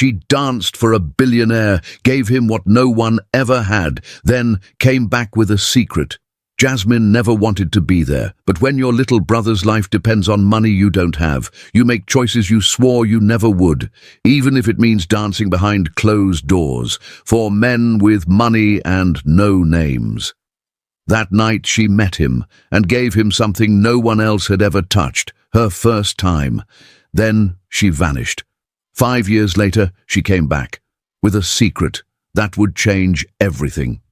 She danced for a billionaire, gave him what no one ever had, then came back with a secret. Jasmine never wanted to be there, but when your little brother's life depends on money you don't have, you make choices you swore you never would, even if it means dancing behind closed doors, for men with money and no names. That night she met him and gave him something no one else had ever touched, her first time. Then she vanished. 5 years later, she came back, with a secret that would change everything.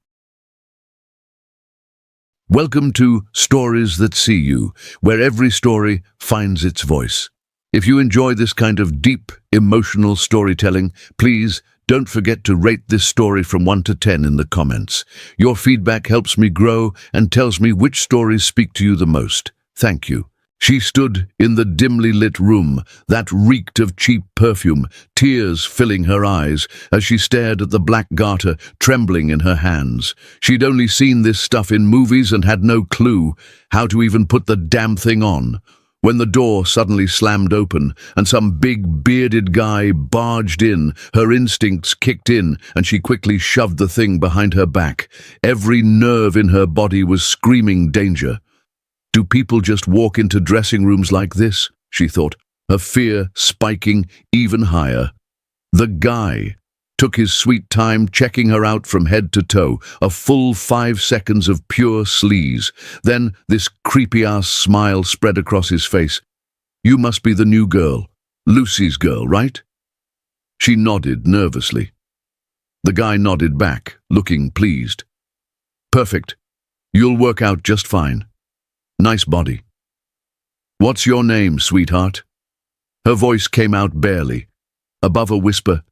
Welcome to Stories That See You, where every story finds its voice. If you enjoy this kind of deep, emotional storytelling, please don't forget to rate this story from 1 to 10 in the comments. Your feedback helps me grow and tells me which stories speak to you the most. Thank you. She stood in the dimly lit room that reeked of cheap perfume, tears filling her eyes as she stared at the black garter trembling in her hands. She'd only seen this stuff in movies and had no clue how to even put the damn thing on. When the door suddenly slammed open and some big bearded guy barged in, her instincts kicked in and she quickly shoved the thing behind her back. Every nerve in her body was screaming danger. Do people just walk into dressing rooms like this? She thought, her fear spiking even higher. The guy took his sweet time checking her out from head to toe, a full 5 seconds of pure sleaze. Then this creepy-ass smile spread across his face. You must be the new girl, Lucy's girl, right? She nodded nervously. The guy nodded back, looking pleased. Perfect. You'll work out just fine. Nice body. What's your name, sweetheart? Her voice came out barely, above a whisper.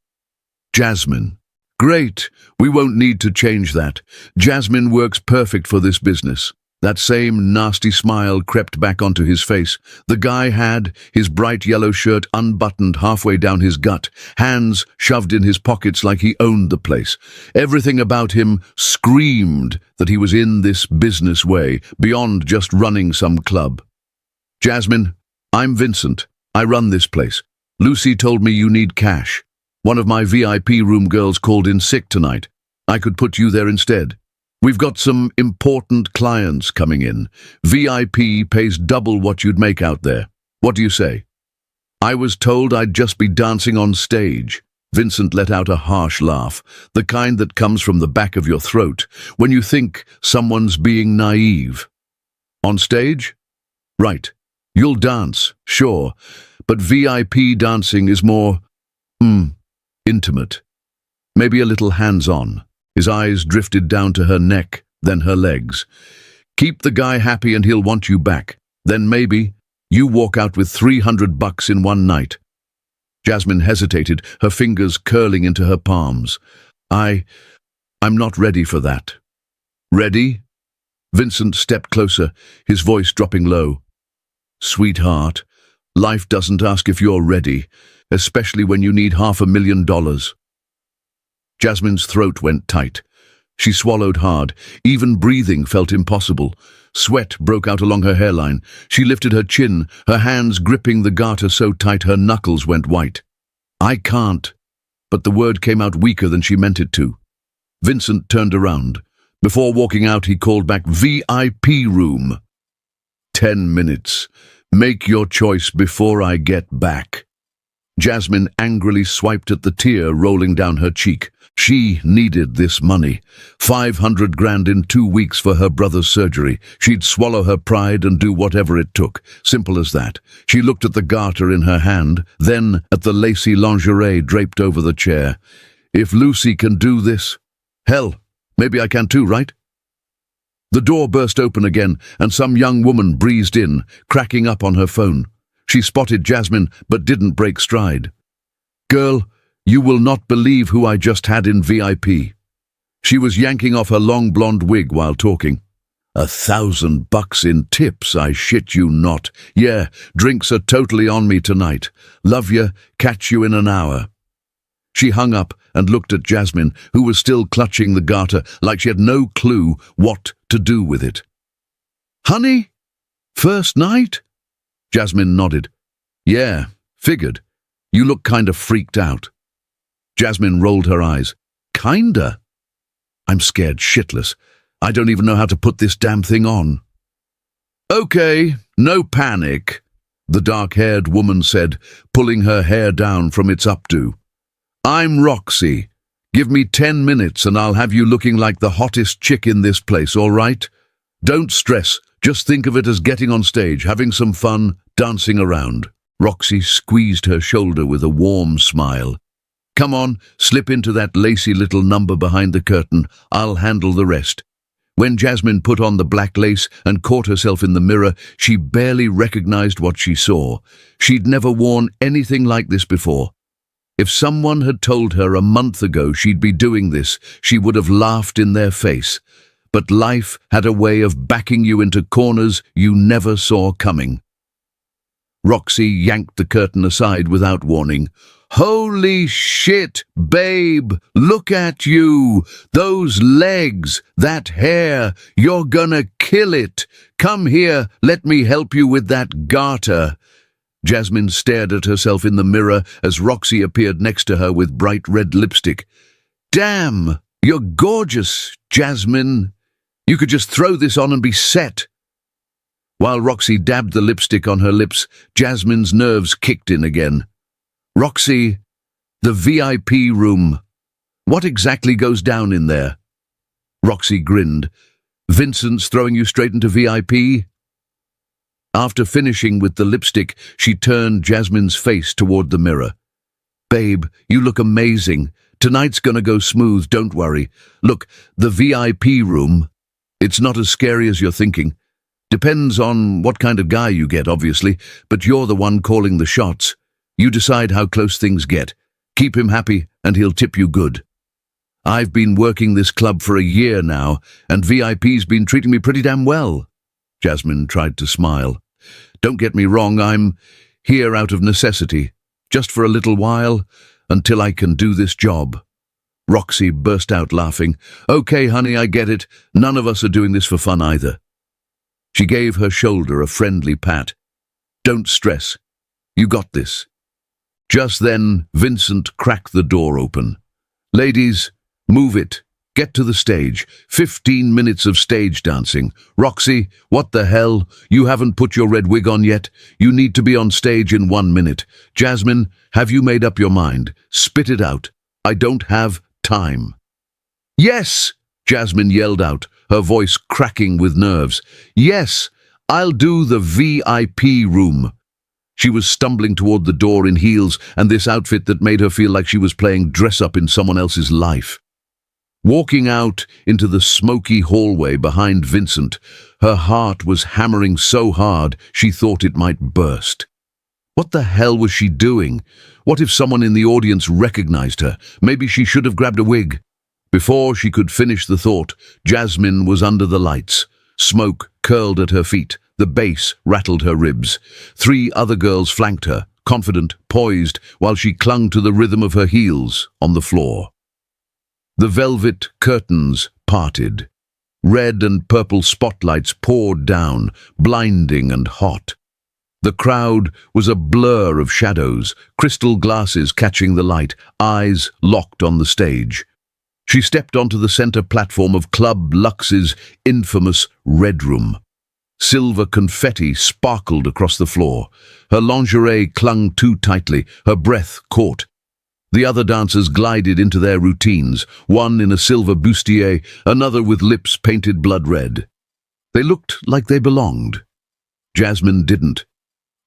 Jasmine. Great. We won't need to change that. Jasmine works perfect for this business. That same nasty smile crept back onto his face. The guy had his bright yellow shirt unbuttoned halfway down his gut, hands shoved in his pockets like he owned the place. Everything about him screamed that he was in this business way, beyond just running some club. Jasmine, I'm Vincent. I run this place. Lucy told me you need cash. One of my VIP room girls called in sick tonight. I could put you there instead. We've got some important clients coming in. VIP pays double what you'd make out there. What do you say? I was told I'd just be dancing on stage. Vincent let out a harsh laugh, the kind that comes from the back of your throat when you think someone's being naive. On stage? Right. You'll dance, sure, but VIP dancing is more, intimate. Maybe a little hands-on. His eyes drifted down to her neck, then her legs. Keep the guy happy and he'll want you back. Then maybe you walk out with $300 in one night. Jasmine hesitated, her fingers curling into her palms. I'm not ready for that. Ready? Vincent stepped closer, his voice dropping low. Sweetheart, life doesn't ask if you're ready, especially when you need $500,000. Jasmine's throat went tight. She swallowed hard. Even breathing felt impossible. Sweat broke out along her hairline. She lifted her chin, her hands gripping the garter so tight her knuckles went white. I can't. But the word came out weaker than she meant it to. Vincent turned around. Before walking out, he called back, VIP room. 10 minutes. Make your choice before I get back. Jasmine angrily swiped at the tear rolling down her cheek. She needed this money. 500 grand in 2 weeks for her brother's surgery. She'd swallow her pride and do whatever it took. Simple as that. She looked at the garter in her hand, then at the lacy lingerie draped over the chair. If Lucy can do this, hell, maybe I can too, right? The door burst open again, and some young woman breezed in, cracking up on her phone. She spotted Jasmine, but didn't break stride. Girl, you will not believe who I just had in VIP. She was yanking off her long blonde wig while talking. $1,000 in tips, I shit you not. Yeah, drinks are totally on me tonight. Love ya, catch you in an hour. She hung up and looked at Jasmine, who was still clutching the garter like she had no clue what to do with it. Honey? First night? Jasmine nodded. Yeah, figured. You look kind of freaked out. Jasmine rolled her eyes. Kinda. I'm scared shitless. I don't even know how to put this damn thing on. Okay, no panic, the dark-haired woman said, pulling her hair down from its updo. I'm Roxy. Give me 10 minutes and I'll have you looking like the hottest chick in this place, all right? Don't stress. Just think of it as getting on stage, having some fun, dancing around. Roxy squeezed her shoulder with a warm smile. Come on, slip into that lacy little number behind the curtain. I'll handle the rest. When Jasmine put on the black lace and caught herself in the mirror, she barely recognized what she saw. She'd never worn anything like this before. If someone had told her a month ago she'd be doing this, she would have laughed in their face. But life had a way of backing you into corners you never saw coming. Roxy yanked the curtain aside without warning. Holy shit, babe! Look at you! Those legs, that hair, you're gonna kill it! Come here, let me help you with that garter. Jasmine stared at herself in the mirror as Roxy appeared next to her with bright red lipstick. Damn, you're gorgeous, Jasmine. You could just throw this on and be set. While Roxy dabbed the lipstick on her lips, Jasmine's nerves kicked in again. Roxy, the VIP room. What exactly goes down in there? Roxy grinned. Vincent's throwing you straight into VIP? After finishing with the lipstick, she turned Jasmine's face toward the mirror. Babe, you look amazing. Tonight's gonna go smooth, don't worry. Look, the VIP room. It's not as scary as you're thinking. Depends on what kind of guy you get, obviously, but you're the one calling the shots. You decide how close things get. Keep him happy, and he'll tip you good. I've been working this club for a year now, and VIP's been treating me pretty damn well. Jasmine tried to smile. Don't get me wrong, I'm here out of necessity, just for a little while, until I can do this job. Roxy burst out laughing. Okay, honey, I get it. None of us are doing this for fun either. She gave her shoulder a friendly pat. Don't stress. You got this. Just then, Vincent cracked the door open. Ladies, move it. Get to the stage. 15 minutes of stage dancing. Roxy, what the hell? You haven't put your red wig on yet? You need to be on stage in 1 minute. Jasmine, have you made up your mind? Spit it out. I don't have time. Yes, Jasmine yelled out, her voice cracking with nerves. Yes, I'll do the VIP room. She was stumbling toward the door in heels and this outfit that made her feel like she was playing dress-up in someone else's life. Walking out into the smoky hallway behind Vincent, her heart was hammering so hard she thought it might burst. What the hell was she doing? What if someone in the audience recognized her? Maybe she should have grabbed a wig. Before she could finish the thought, Jasmine was under the lights. Smoke curled at her feet. The bass rattled her ribs. 3 other girls flanked her, confident, poised, while she clung to the rhythm of her heels on the floor. The velvet curtains parted. Red and purple spotlights poured down, blinding and hot. The crowd was a blur of shadows, crystal glasses catching the light, eyes locked on the stage. She stepped onto the center platform of Club Luxe's infamous Red Room. Silver confetti sparkled across the floor. Her lingerie clung too tightly, her breath caught. The other dancers glided into their routines, one in a silver bustier, another with lips painted blood red. They looked like they belonged. Jasmine didn't.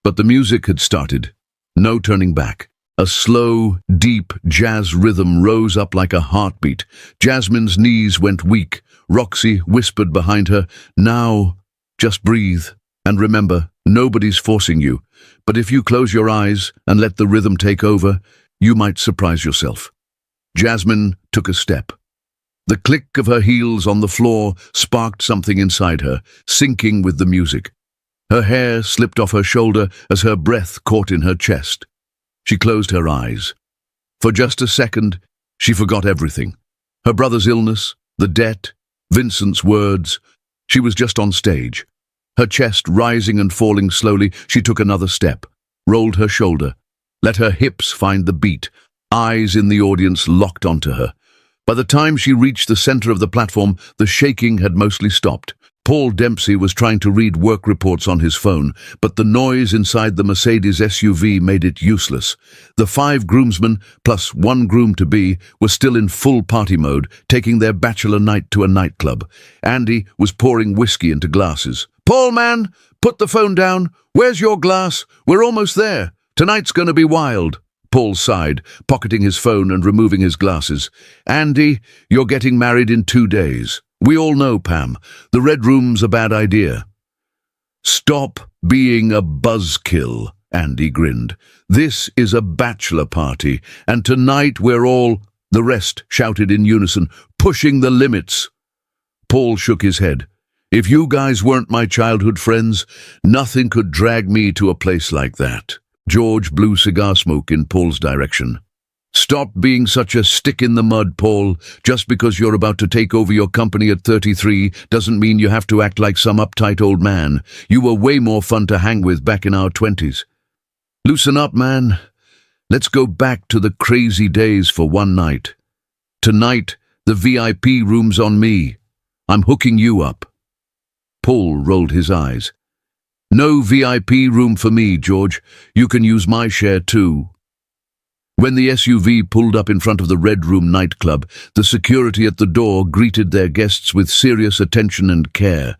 But the music had started. No turning back. A slow, deep jazz rhythm rose up like a heartbeat. Jasmine's knees went weak. Roxy whispered behind her, "Now, just breathe. And remember, nobody's forcing you. But if you close your eyes and let the rhythm take over, you might surprise yourself." Jasmine took a step. The click of her heels on the floor sparked something inside her, syncing with the music. Her hair slipped off her shoulder as her breath caught in her chest. She closed her eyes. For just a second, she forgot everything. Her brother's illness, the debt, Vincent's words. She was just on stage. Her chest rising and falling slowly, she took another step, rolled her shoulder, let her hips find the beat. eyes in the audience locked onto her. By the time she reached the center of the platform, the shaking had mostly stopped. Paul Dempsey was trying to read work reports on his phone, but the noise inside the Mercedes SUV made it useless. The 5 groomsmen, plus 1 groom-to-be, were still in full party mode, taking their bachelor night to a nightclub. Andy was pouring whiskey into glasses. "Paul, man, put the phone down. Where's your glass? We're almost there. Tonight's gonna be wild." Paul sighed, pocketing his phone and removing his glasses. "Andy, you're getting married in 2 days. We all know, Pam, the red room's a bad idea." "Stop being a buzzkill," Andy grinned. "This is a bachelor party, and tonight we're all—" The rest shouted in unison, "pushing the limits." Paul shook his head. "If you guys weren't my childhood friends, nothing could drag me to a place like that." George blew cigar smoke in Paul's direction. "Stop being such a stick in the mud, Paul. Just because you're about to take over your company at 33 doesn't mean you have to act like some uptight old man. You were way more fun to hang with back in our 20s. Loosen up, man. Let's go back to the crazy days for one night. Tonight, the VIP room's on me. I'm hooking you up." Paul rolled his eyes. "No VIP room for me, George. You can use my share too." When the SUV pulled up in front of the Red Room nightclub, the security at the door greeted their guests with serious attention and care.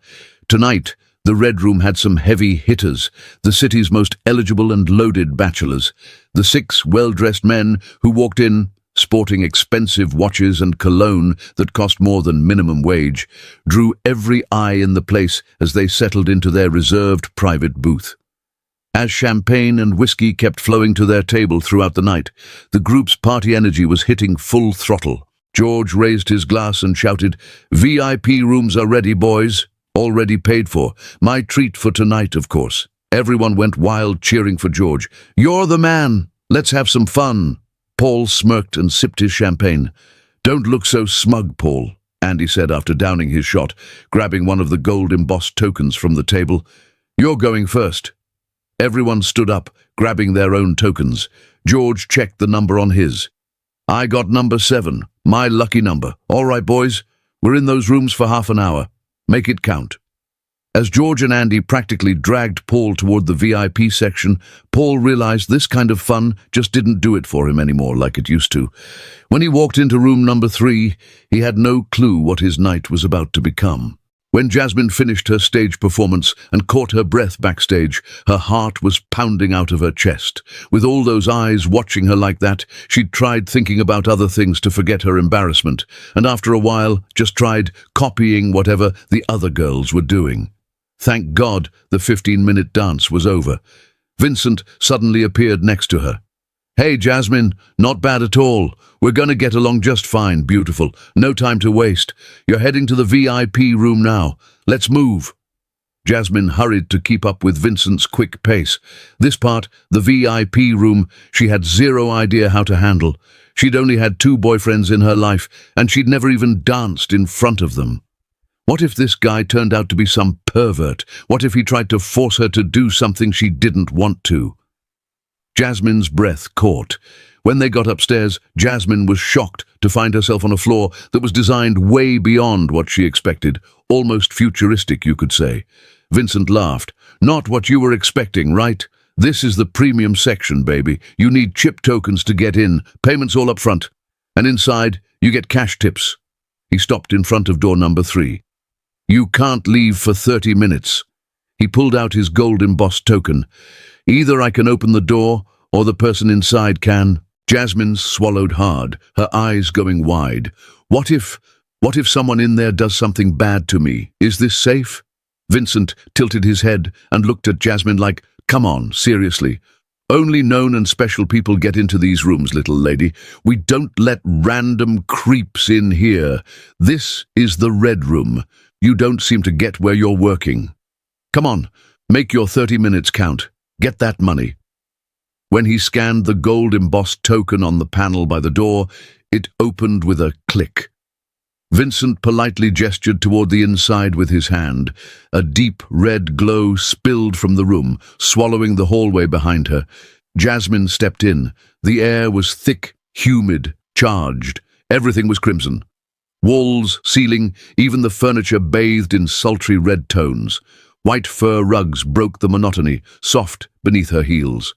Tonight, the Red Room had some heavy hitters, the city's most eligible and loaded bachelors. The 6 well-dressed men who walked in, sporting expensive watches and cologne that cost more than minimum wage, drew every eye in the place as they settled into their reserved private booth. As champagne and whiskey kept flowing to their table throughout the night, the group's party energy was hitting full throttle. George raised his glass and shouted, "VIP rooms are ready, boys. Already paid for. My treat for tonight, of course." Everyone went wild cheering for George. "You're the man. Let's have some fun." Paul smirked and sipped his champagne. "Don't look so smug, Paul," Andy said after downing his shot, grabbing one of the gold-embossed tokens from the table. "You're going first." Everyone stood up, grabbing their own tokens. George checked the number on his. "I got number 7, my lucky number. All right, boys, we're in those rooms for half an hour. Make it count." As George and Andy practically dragged Paul toward the VIP section, Paul realized this kind of fun just didn't do it for him anymore like it used to. When he walked into room number 3, he had no clue what his night was about to become. When Jasmine finished her stage performance and caught her breath backstage, her heart was pounding out of her chest. With all those eyes watching her like that, she'd tried thinking about other things to forget her embarrassment, and after a while just tried copying whatever the other girls were doing. Thank God the 15-minute dance was over. Vincent suddenly appeared next to her. "Hey, Jasmine, not bad at all. We're gonna get along just fine, beautiful. No time to waste. You're heading to the VIP room now. Let's move." Jasmine hurried to keep up with Vincent's quick pace. This part, the VIP room, she had zero idea how to handle. She'd only had 2 boyfriends in her life, and she'd never even danced in front of them. What if this guy turned out to be some pervert? What if he tried to force her to do something she didn't want to? Jasmine's breath caught. When they got upstairs, Jasmine was shocked to find herself on a floor that was designed way beyond what she expected, almost futuristic, you could say. Vincent laughed. "Not what you were expecting, right? This is the premium section, baby. You need chip tokens to get in, payments all up front. And inside, you get cash tips." He stopped in front of door number 3. "You can't leave for 30 minutes. He pulled out his gold-embossed token. "Either I can open the door, or the person inside can." Jasmine swallowed hard, her eyes going wide. What if someone in there does something bad to me? Is this safe?" Vincent tilted his head and looked at Jasmine like, "Come on, seriously. Only known and special people get into these rooms, little lady. We don't let random creeps in here. This is the Red Room. You don't seem to get where you're working. Come on, make your 30 minutes count. Get that money." When he scanned the gold-embossed token on the panel by the door, it opened with a click. Vincent politely gestured toward the inside with his hand. A deep red glow spilled from the room, swallowing the hallway behind her. Jasmine stepped in. The air was thick humid, charged. Everything was crimson. Walls, ceiling, even the furniture bathed in sultry red tones. White fur rugs broke the monotony, soft beneath her heels.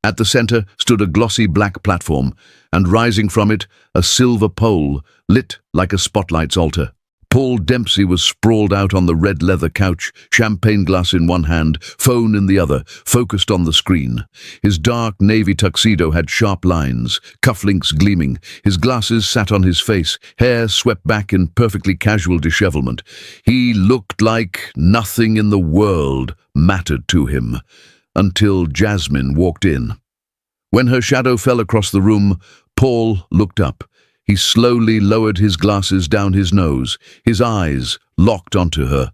At the center stood a glossy black platform, and rising from it, a silver pole, lit like a spotlight's altar. Paul Dempsey was sprawled out on the red leather couch, champagne glass in one hand, phone in the other, focused on the screen. His dark navy tuxedo had sharp lines, cufflinks gleaming. His glasses sat on his face, hair swept back in perfectly casual dishevelment. He looked like nothing in the world mattered to him, until Jasmine walked in. When her shadow fell across the room, Paul looked up. He slowly lowered his glasses down his nose, his eyes locked onto her.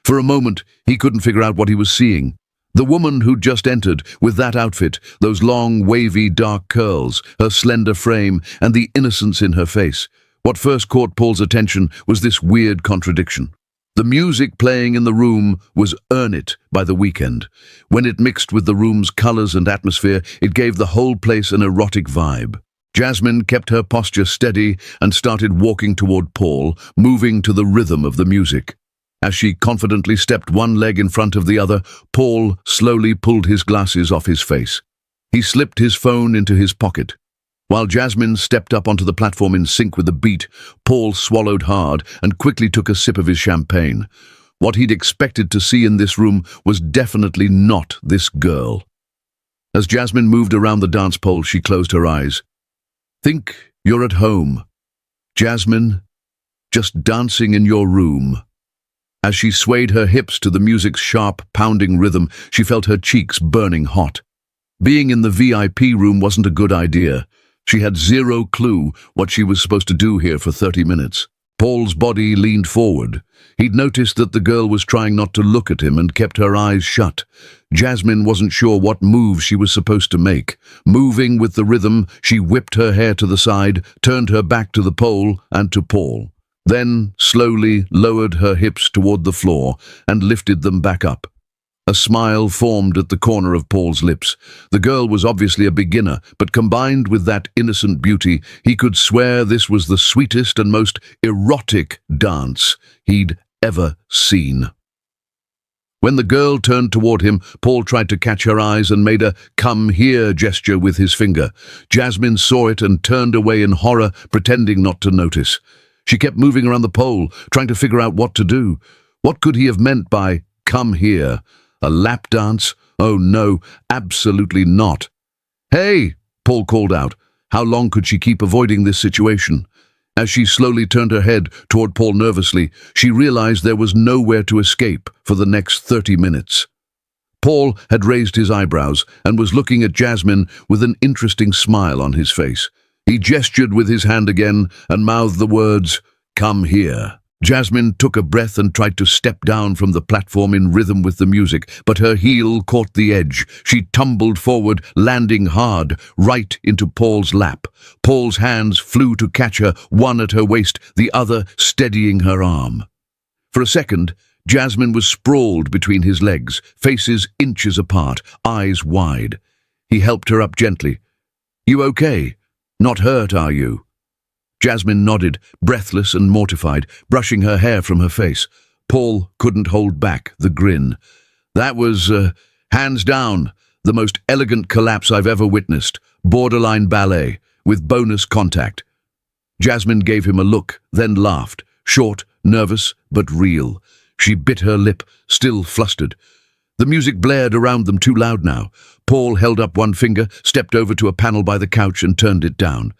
For a moment, he couldn't figure out what he was seeing. The woman who'd just entered, with that outfit, those long, wavy, dark curls, her slender frame, and the innocence in her face. What first caught Paul's attention was this weird contradiction. The music playing in the room was Earn It by The Weeknd. When it mixed with the room's colors and atmosphere, it gave the whole place an erotic vibe. Jasmine kept her posture steady and started walking toward Paul, moving to the rhythm of the music. As she confidently stepped one leg in front of the other, Paul slowly pulled his glasses off his face. He slipped his phone into his pocket. While Jasmine stepped up onto the platform in sync with the beat, Paul swallowed hard and quickly took a sip of his champagne. What he'd expected to see in this room was definitely not this girl. As Jasmine moved around the dance pole, she closed her eyes. Think you're at home, Jasmine, just dancing in your room. As she swayed her hips to the music's sharp, pounding rhythm, she felt her cheeks burning hot. Being in the VIP room wasn't a good idea. She had zero clue what she was supposed to do here for 30 minutes. Paul's body leaned forward. He'd noticed that the girl was trying not to look at him and kept her eyes shut. Jasmine wasn't sure what move she was supposed to make. Moving with the rhythm, she whipped her hair to the side, turned her back to the pole and to Paul. Then slowly lowered her hips toward the floor and lifted them back up. A smile formed at the corner of Paul's lips. The girl was obviously a beginner, but combined with that innocent beauty, he could swear this was the sweetest and most erotic dance he'd ever seen. When the girl turned toward him, Paul tried to catch her eyes and made a "come here" gesture with his finger. Jasmine saw it and turned away in horror, pretending not to notice. She kept moving around the pole, trying to figure out what to do. What could he have meant by "come here"? A lap dance? Oh no, absolutely not. "Hey!" Paul called out. How long could she keep avoiding this situation? As she slowly turned her head toward Paul nervously, she realized there was nowhere to escape for the next 30 minutes. Paul had raised his eyebrows and was looking at Jasmine with an interesting smile on his face. He gestured with his hand again and mouthed the words, "Come here." Jasmine took a breath and tried to step down from the platform in rhythm with the music, but her heel caught the edge. She tumbled forward, landing hard, right into Paul's lap. Paul's hands flew to catch her, one at her waist, the other steadying her arm. For a second, Jasmine was sprawled between his legs, faces inches apart, eyes wide. He helped her up gently. "You okay? Not hurt, are you?" Jasmine nodded, breathless and mortified, brushing her hair from her face. Paul couldn't hold back the grin. "That was, hands down, the most elegant collapse I've ever witnessed. Borderline ballet, with bonus contact." Jasmine gave him a look, then laughed, short, nervous, but real. She bit her lip, still flustered. The music blared around them too loud now. Paul held up one finger, stepped over to a panel by the couch and turned it down.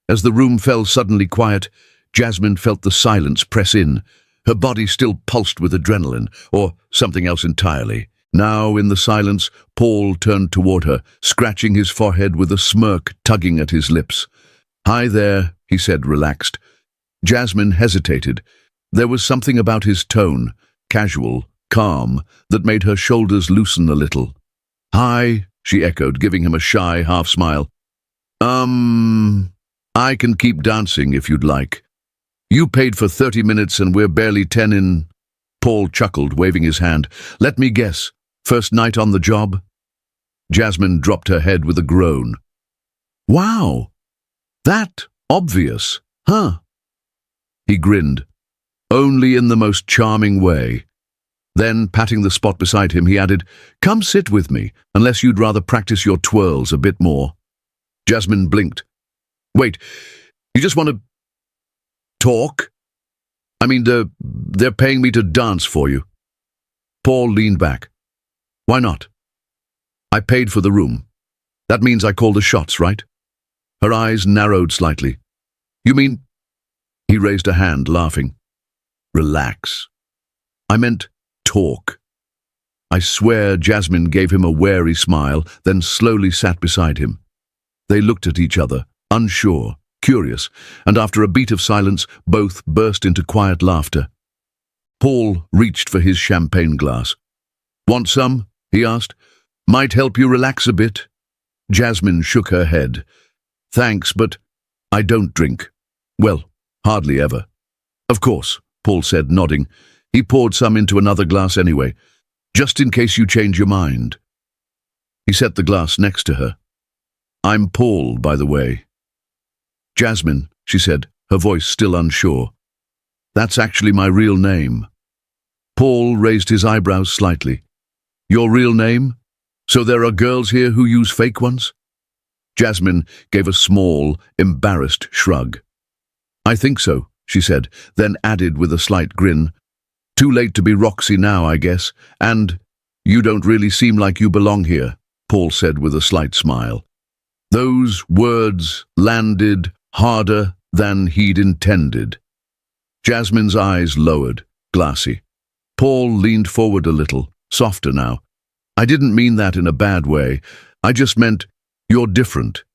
As the room fell suddenly quiet, Jasmine felt the silence press in. Her body still pulsed with adrenaline, or something else entirely. Now, in the silence, Paul turned toward her, scratching his forehead with a smirk tugging at his lips. "Hi there," he said, relaxed. Jasmine hesitated. There was something about his tone, casual, calm, that made her shoulders loosen a little. "Hi," she echoed, giving him a shy half-smile. I can keep dancing if you'd like. You paid for 30 minutes and we're barely 10 in." Paul chuckled, waving his hand. "Let me guess, first night on the job?" Jasmine dropped her head with a groan. "Wow, That obvious, huh? He grinned, only in the most charming way. Then, patting the spot beside him, he added, "Come sit with me, unless you'd rather practice your twirls a bit more." Jasmine blinked. "Wait, you just want to talk? I mean, they're paying me to dance for you." Paul leaned back. "Why not? I paid for the room. That means I call the shots, right?" Her eyes narrowed slightly. "You mean—" He raised a hand, laughing. "Relax. I meant talk." I swear Jasmine gave him a wary smile, then slowly sat beside him. They looked at each other, unsure, curious, and after a beat of silence, both burst into quiet laughter. Paul reached for his champagne glass. "Want some?" he asked. "Might help you relax a bit." Jasmine shook her head. "Thanks, but I don't drink. Well, hardly ever." "Of course," Paul said, nodding. He poured some into another glass anyway, "just in case you change your mind." He set the glass next to her. "I'm Paul, by the way." "Jasmine," she said, her voice still unsure. "That's actually my real name." Paul raised his eyebrows slightly. "Your real name? So there are girls here who use fake ones?" Jasmine gave a small, embarrassed shrug. "I think so," she said, then added with a slight grin, "Too late to be Roxy now, I guess, and you don't really seem like you belong here," Paul said with a slight smile. Those words landed harder than he'd intended. Jasmine's eyes lowered, glassy. Paul leaned forward a little, softer now. "I didn't mean that in a bad way. I just meant you're different.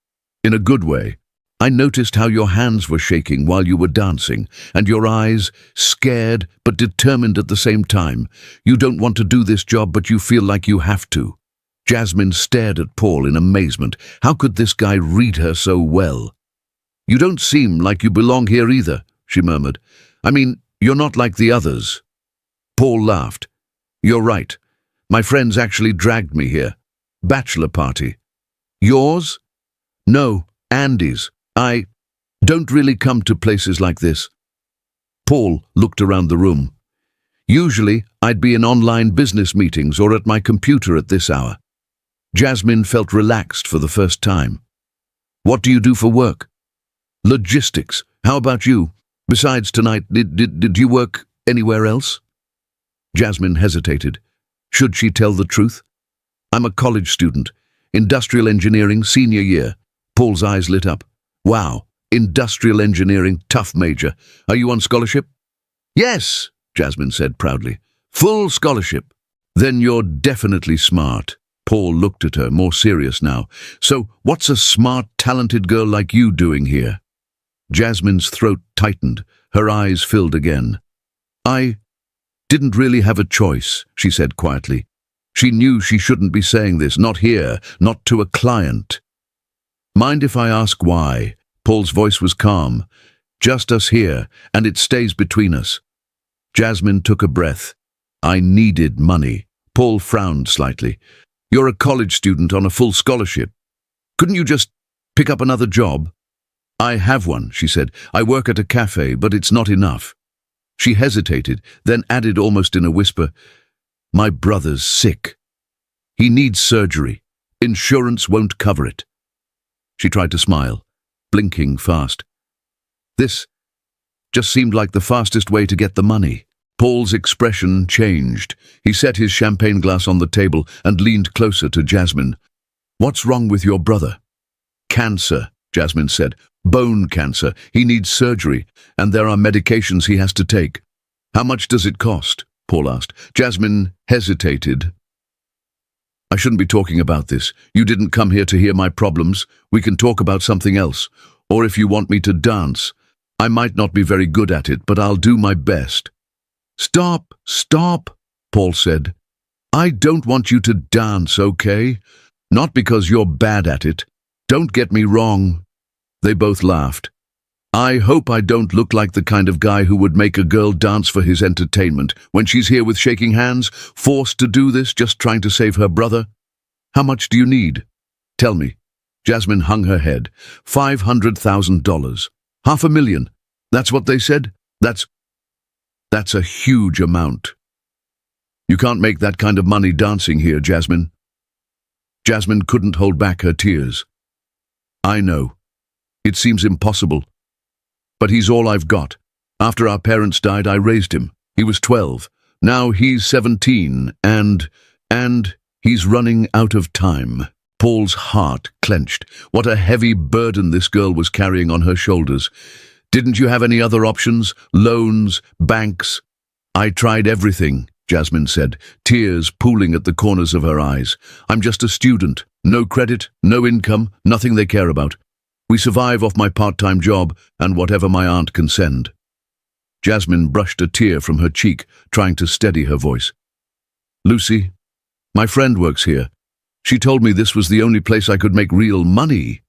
In a good way. I noticed how your hands were shaking while you were dancing, and your eyes, scared but determined at the same time. You don't want to do this job, but you feel like you have to." Jasmine stared at Paul in amazement. How could this guy read her so well? "You don't seem like you belong here either," she murmured. "I mean, you're not like the others." Paul laughed. "You're right. My friends actually dragged me here. Bachelor party." "Yours?" "No, Andy's. I don't really come to places like this." Paul looked around the room. "Usually, I'd be in online business meetings or at my computer at this hour." Jasmine felt relaxed for the first time. "What do you do for work?" "Logistics. How about you? Besides tonight, did you work anywhere else?" Jasmine hesitated. Should she tell the truth? "I'm a college student. Industrial engineering, senior year." Paul's eyes lit up. "Wow, industrial engineering, tough major. Are you on scholarship?" "Yes," Jasmine said proudly. "Full scholarship." "Then you're definitely smart." Paul looked at her, more serious now. "So what's a smart, talented girl like you doing here?" Jasmine's throat tightened. Her eyes filled again. "I didn't really have a choice," she said quietly. She knew she shouldn't be saying this, not here, not to a client. "Mind if I ask why?" Paul's voice was calm. "Just us here, and it stays between us." Jasmine took a breath. "I needed money." Paul frowned slightly. "You're a college student on a full scholarship. Couldn't you just pick up another job?" "I have one," she said. "I work at a cafe, but it's not enough." She hesitated, then added almost in a whisper, "My brother's sick. He needs surgery. Insurance won't cover it." She tried to smile, blinking fast. This just seemed like the fastest way to get the money. Paul's expression changed. He set his champagne glass on the table and leaned closer to Jasmine. "What's wrong with your brother?" "Cancer," Jasmine said. "Bone cancer. He needs surgery, and there are medications he has to take." "How much does it cost?" Paul asked. Jasmine hesitated. "I shouldn't be talking about this. You didn't come here to hear my problems. We can talk about something else. Or if you want me to dance. I might not be very good at it, but I'll do my best." "Stop, stop," Paul said. "I don't want you to dance, okay? Not because you're bad at it. Don't get me wrong." They both laughed. "I hope I don't look like the kind of guy who would make a girl dance for his entertainment when she's here with shaking hands, forced to do this, just trying to save her brother. How much do you need? Tell me." Jasmine hung her head. $500,000. $500,000. That's what they said? That's a huge amount. You can't make that kind of money dancing here, Jasmine. Jasmine couldn't hold back her tears. I know. It seems impossible. But he's all I've got. After our parents died, I raised him. He was 12. Now he's 17, and he's running out of time. Paul's heart clenched. What a heavy burden this girl was carrying on her shoulders. Didn't you have any other options? Loans? Banks? I tried everything, Jasmine said, tears pooling at the corners of her eyes. I'm just a student. No credit, no income, nothing they care about. We survive off my part-time job and whatever my aunt can send. Jasmine brushed a tear from her cheek, trying to steady her voice. Lucy, my friend works here. She told me this was the only place I could make real money.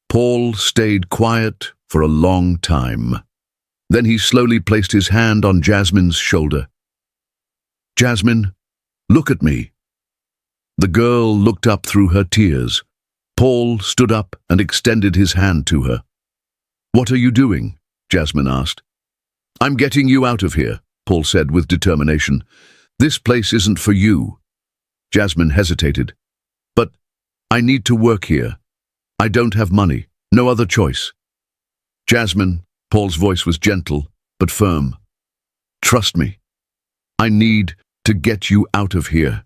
Paul stayed quiet for a long time. Then he slowly placed his hand on Jasmine's shoulder. Jasmine, look at me. The girl looked up through her tears. Paul stood up and extended his hand to her. What are you doing? Jasmine asked. I'm getting you out of here, Paul said with determination. This place isn't for you. Jasmine hesitated. But I need to work here. I don't have money. No other choice. Jasmine, Paul's voice was gentle but firm. Trust me. I need to get you out of here.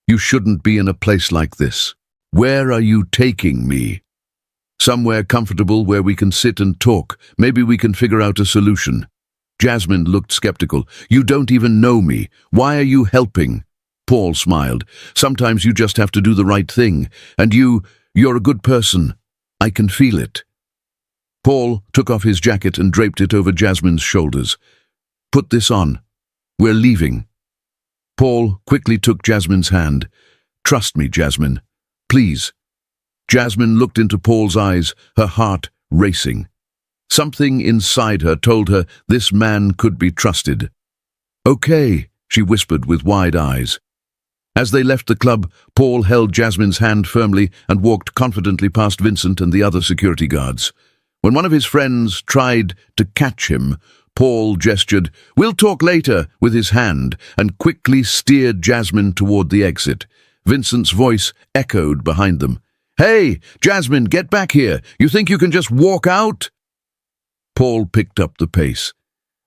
You shouldn't be in a place like this. Where are you taking me? Somewhere comfortable where we can sit and talk. Maybe we can figure out a solution. Jasmine looked skeptical. You don't even know me. Why are you helping? Paul smiled. Sometimes you just have to do the right thing. And you're a good person. I can feel it. Paul took off his jacket and draped it over Jasmine's shoulders. Put this on. We're leaving. Paul quickly took Jasmine's hand. Trust me, Jasmine. Please. Jasmine looked into Paul's eyes, her heart racing. Something inside her told her this man could be trusted. Okay, she whispered with wide eyes. As they left the club, Paul held Jasmine's hand firmly and walked confidently past Vincent and the other security guards. When one of his friends tried to catch him, Paul gestured, "We'll talk later," with his hand, and quickly steered Jasmine toward the exit. Vincent's voice echoed behind them. "Hey, Jasmine, get back here! You think you can just walk out?" Paul picked up the pace.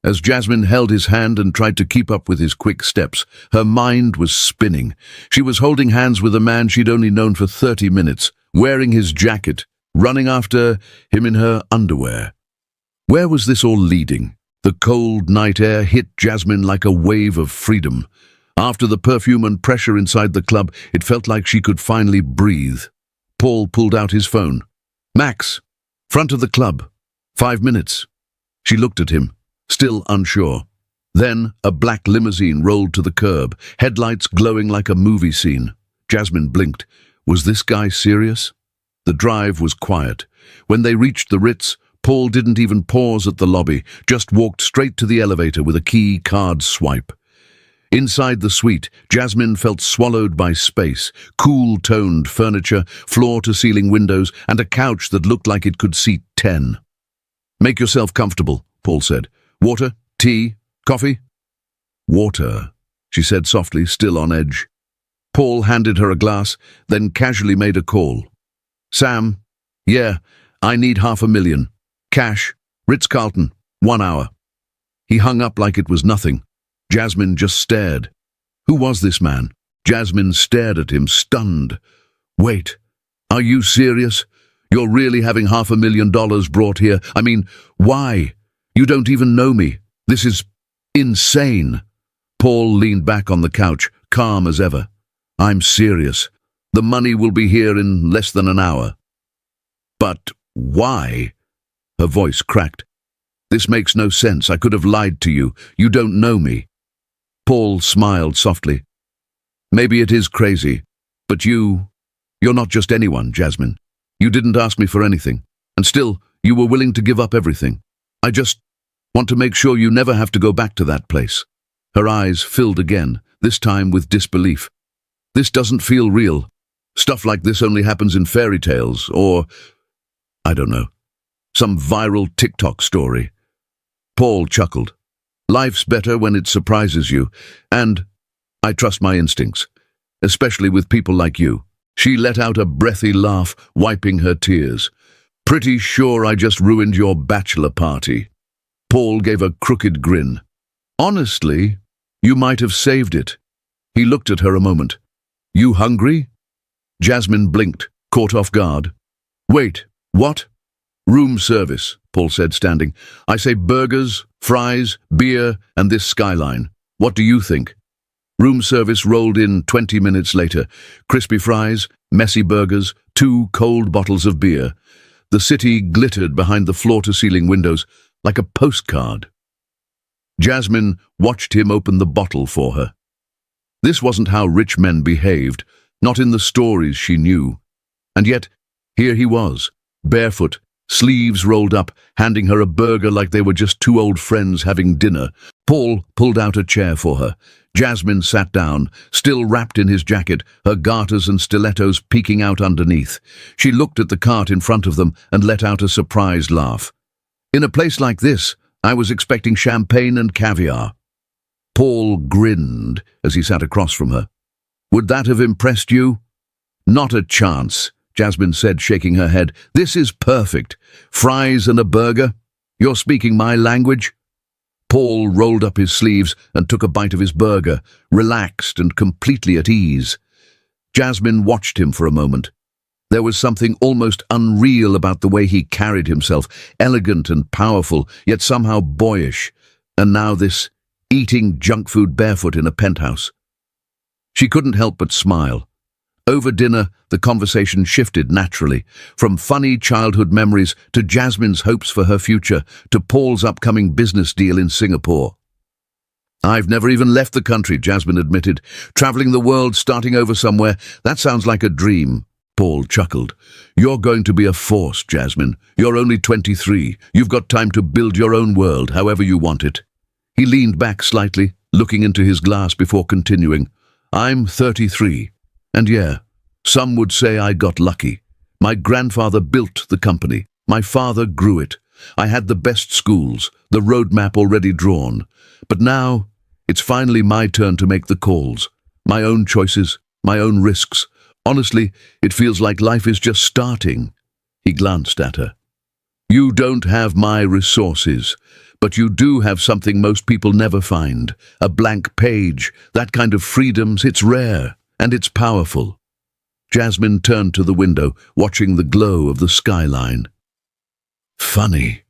As Jasmine held his hand and tried to keep up with his quick steps, her mind was spinning. She was holding hands with a man she'd only known for 30 minutes, wearing his jacket, running after him in her underwear. Where was this all leading? The cold night air hit Jasmine like a wave of freedom. After the perfume and pressure inside the club, it felt like she could finally breathe. Paul pulled out his phone. "Max, front of the club. 5 minutes." She looked at him, still unsure. Then a black limousine rolled to the curb, headlights glowing like a movie scene. Jasmine blinked. Was this guy serious? The drive was quiet. When they reached the Ritz, Paul didn't even pause at the lobby, just walked straight to the elevator with a key card swipe. Inside the suite, Jasmine felt swallowed by space, cool-toned furniture, floor-to-ceiling windows, and a couch that looked like it could seat 10. "Make yourself comfortable," Paul said. "Water? Tea? Coffee?" "Water," she said softly, still on edge. Paul handed her a glass, then casually made a call. "Sam, yeah, I need $500,000. Cash, Ritz-Carlton, 1 hour." He hung up like it was nothing. Jasmine just stared. Who was this man? Jasmine stared at him, stunned. "Wait, are you serious? You're really having $500,000 brought here? I mean, why? You don't even know me. This is insane." Paul leaned back on the couch, calm as ever. "I'm serious. The money will be here in less than an hour." "But why?" Her voice cracked. "This makes no sense. I could have lied to you. You don't know me." Paul smiled softly. "Maybe it is crazy, but you're not just anyone, Jasmine. You didn't ask me for anything, and still, you were willing to give up everything. I just want to make sure you never have to go back to that place." Her eyes filled again, this time with disbelief. "This doesn't feel real. Stuff like this only happens in fairy tales or, I don't know, some viral TikTok story. Paul chuckled. Life's better when it surprises you, and I trust my instincts, especially with people like you. She let out a breathy laugh, wiping her tears. Pretty sure I just ruined your bachelor party. Paul gave a crooked grin. Honestly, you might have saved it. He looked at her a moment. You hungry? Jasmine blinked, caught off guard. Wait, what? Room service, Paul said, standing. I say burgers, fries, beer, and this skyline. What do you think? Room service rolled in 20 minutes later. Crispy fries, messy burgers, 2 cold bottles of beer. The city glittered behind the floor-to-ceiling windows like a postcard. Jasmine watched him open the bottle for her. This wasn't how rich men behaved, not in the stories she knew. And yet, here he was, barefoot, sleeves rolled up, handing her a burger like they were just 2 old friends having dinner. Paul pulled out a chair for her. Jasmine sat down, still wrapped in his jacket, her garters and stilettos peeking out underneath. She looked at the cart in front of them and let out a surprised laugh. In a place like this, I was expecting champagne and caviar. Paul grinned as he sat across from her. Would that have impressed you? Not a chance, Jasmine said, shaking her head. This is perfect. Fries and a burger? You're speaking my language? Paul rolled up his sleeves and took a bite of his burger, relaxed and completely at ease. Jasmine watched him for a moment. There was something almost unreal about the way he carried himself, elegant and powerful, yet somehow boyish. And now this, eating junk food barefoot in a penthouse. She couldn't help but smile. Over dinner, the conversation shifted naturally, from funny childhood memories to Jasmine's hopes for her future, to Paul's upcoming business deal in Singapore. I've never even left the country, Jasmine admitted. Traveling the world, starting over somewhere, that sounds like a dream. Paul chuckled. You're going to be a force, Jasmine. You're only 23. You've got time to build your own world, however you want it. He leaned back slightly, looking into his glass before continuing. I'm 33. And yeah, some would say I got lucky. My grandfather built the company. My father grew it. I had the best schools, the roadmap already drawn. But now, it's finally my turn to make the calls. My own choices, my own risks. Honestly, it feels like life is just starting. He glanced at her. You don't have my resources, but you do have something most people never find. A blank page. That kind of freedom's, it's rare. And it's powerful. Jasmine turned to the window, watching the glow of the skyline. Funny,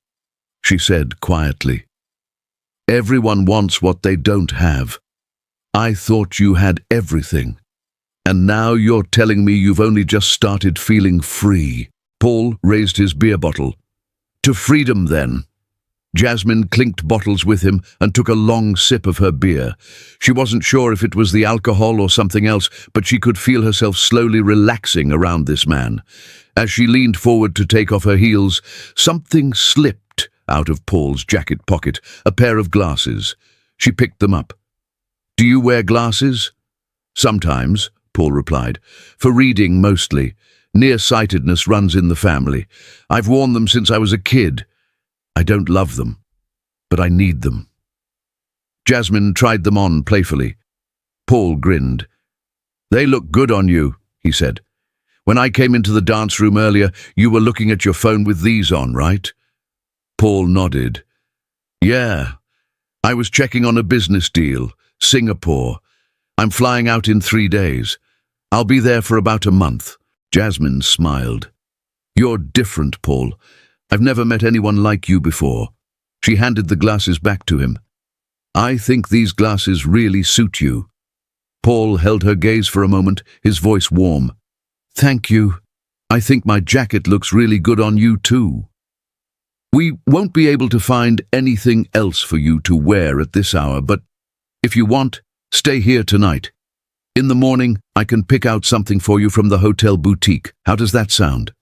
she said quietly. Everyone wants what they don't have. I thought you had everything. And now you're telling me you've only just started feeling free. Paul raised his beer bottle. To freedom, then. Jasmine clinked bottles with him and took a long sip of her beer. She wasn't sure if it was the alcohol or something else, but she could feel herself slowly relaxing around this man. As she leaned forward to take off her heels, something slipped out of Paul's jacket pocket, a pair of glasses. She picked them up. Do you wear glasses? Sometimes, Paul replied. For reading, mostly. Nearsightedness runs in the family. I've worn them since I was a kid. I don't love them, but I need them. Jasmine tried them on playfully. Paul grinned. They look good on you, he said. When I came into the dance room earlier, you were looking at your phone with these on, right? Paul nodded. Yeah, I was checking on a business deal, Singapore. I'm flying out in 3 days. I'll be there for about a month. Jasmine smiled. You're different, Paul. I've never met anyone like you before. She handed the glasses back to him. I think these glasses really suit you. Paul held her gaze for a moment, his voice warm. Thank you. I think my jacket looks really good on you too. We won't be able to find anything else for you to wear at this hour, but if you want, stay here tonight. In the morning, I can pick out something for you from the hotel boutique. How does that sound?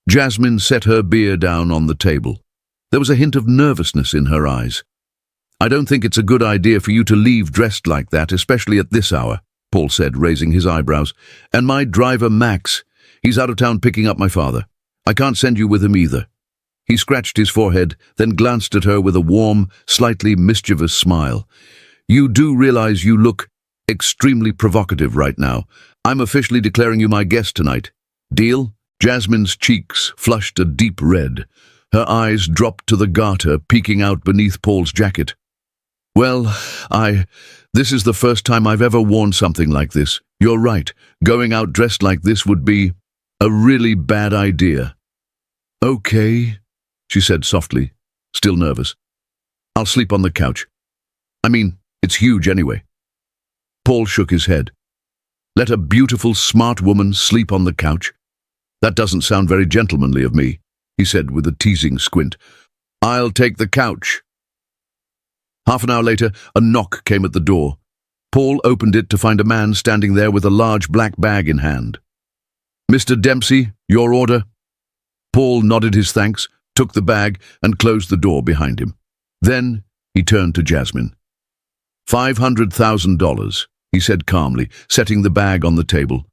Jasmine set her beer down on the table. There was a hint of nervousness in her eyes. I don't think it's a good idea for you to leave dressed like that, especially at this hour, Paul said, raising his eyebrows. "And my driver, Max. He's out of town picking up my father. I can't send you with him either." He scratched his forehead, then glanced at her with a warm, slightly mischievous smile. "You do realize you look extremely provocative right now. I'm officially declaring you my guest tonight. Deal?" Jasmine's cheeks flushed a deep red. Her eyes dropped to the garter peeking out beneath Paul's jacket. "Well, this is the first time I've ever worn something like this. You're right. Going out dressed like this would be a really bad idea." "Okay," she said softly, still nervous. "I'll sleep on the couch. I mean, it's huge anyway." Paul shook his head. "Let a beautiful, smart woman sleep on the couch? That doesn't sound very gentlemanly of me," he said with a teasing squint. "I'll take the couch." Half an hour later, a knock came at the door. Paul opened it to find a man standing there with a large black bag in hand. "Mr. Dempsey, your order?" Paul nodded his thanks, took the bag, and closed the door behind him. Then he turned to Jasmine. $500,000, he said calmly, setting the bag on the table.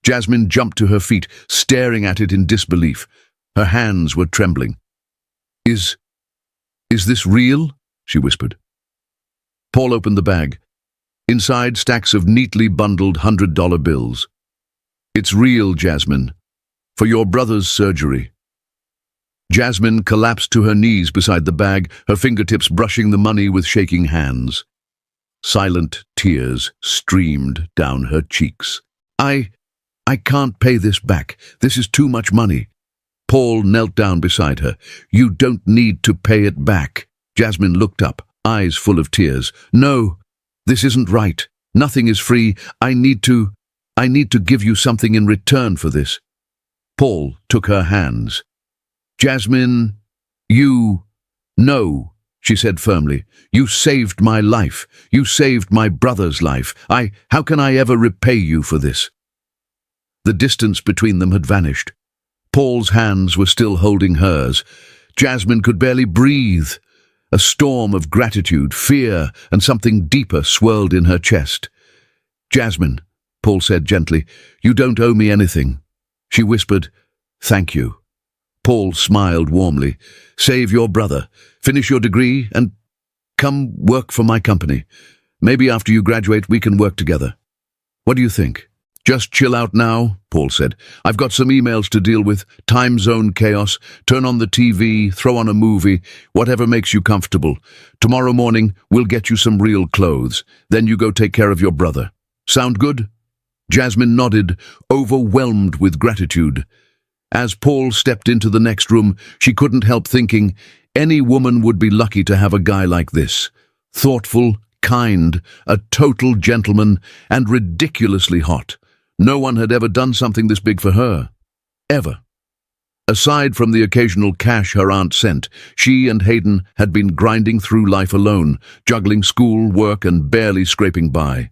Jasmine jumped to her feet, staring at it in disbelief. Her hands were trembling. Is this real?" she whispered. Paul opened the bag. Inside, stacks of neatly bundled $100 bills. "It's real, Jasmine. For your brother's surgery." Jasmine collapsed to her knees beside the bag, her fingertips brushing the money with shaking hands. Silent tears streamed down her cheeks. I can't pay this back. This is too much money." Paul knelt down beside her. "You don't need to pay it back." Jasmine looked up, eyes full of tears. "No, this isn't right. Nothing is free. I need to give you something in return for this." Paul took her hands. "Jasmine, no," she said firmly. "You saved my life. You saved my brother's life. How can I ever repay you for this?" The distance between them had vanished. Paul's hands were still holding hers. Jasmine could barely breathe. A storm of gratitude, fear, and something deeper swirled in her chest. "Jasmine," Paul said gently, "you don't owe me anything." She whispered, "Thank you." Paul smiled warmly. "Save your brother, finish your degree, and come work for my company. Maybe after you graduate we can work together. What do you think?" "Just chill out now," Paul said. "I've got some emails to deal with, time zone chaos. Turn on the TV, throw on a movie, whatever makes you comfortable. Tomorrow morning we'll get you some real clothes. Then you go take care of your brother. Sound good?" Jasmine nodded, overwhelmed with gratitude. As Paul stepped into the next room, she couldn't help thinking, any woman would be lucky to have a guy like this. Thoughtful, kind, a total gentleman, and ridiculously hot. No one had ever done something this big for her. Ever. Aside from the occasional cash her aunt sent, she and Hayden had been grinding through life alone, juggling school, work, and barely scraping by.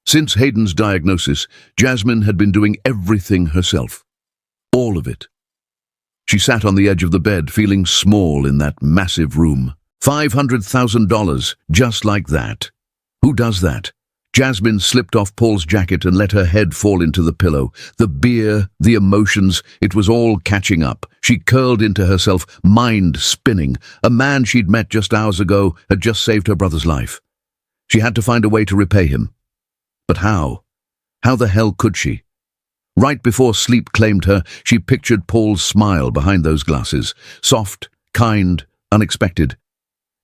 Since Hayden's diagnosis, Jasmine had been doing everything herself. All of it. She sat on the edge of the bed, feeling small in that massive room. $500,000, just like that. Who does that? Jasmine slipped off Paul's jacket and let her head fall into the pillow. The beer, the emotions, it was all catching up. She curled into herself, mind spinning. A man she'd met just hours ago had just saved her brother's life. She had to find a way to repay him. But how? How the hell could she? Right before sleep claimed her, she pictured Paul's smile behind those glasses. Soft, kind, unexpected.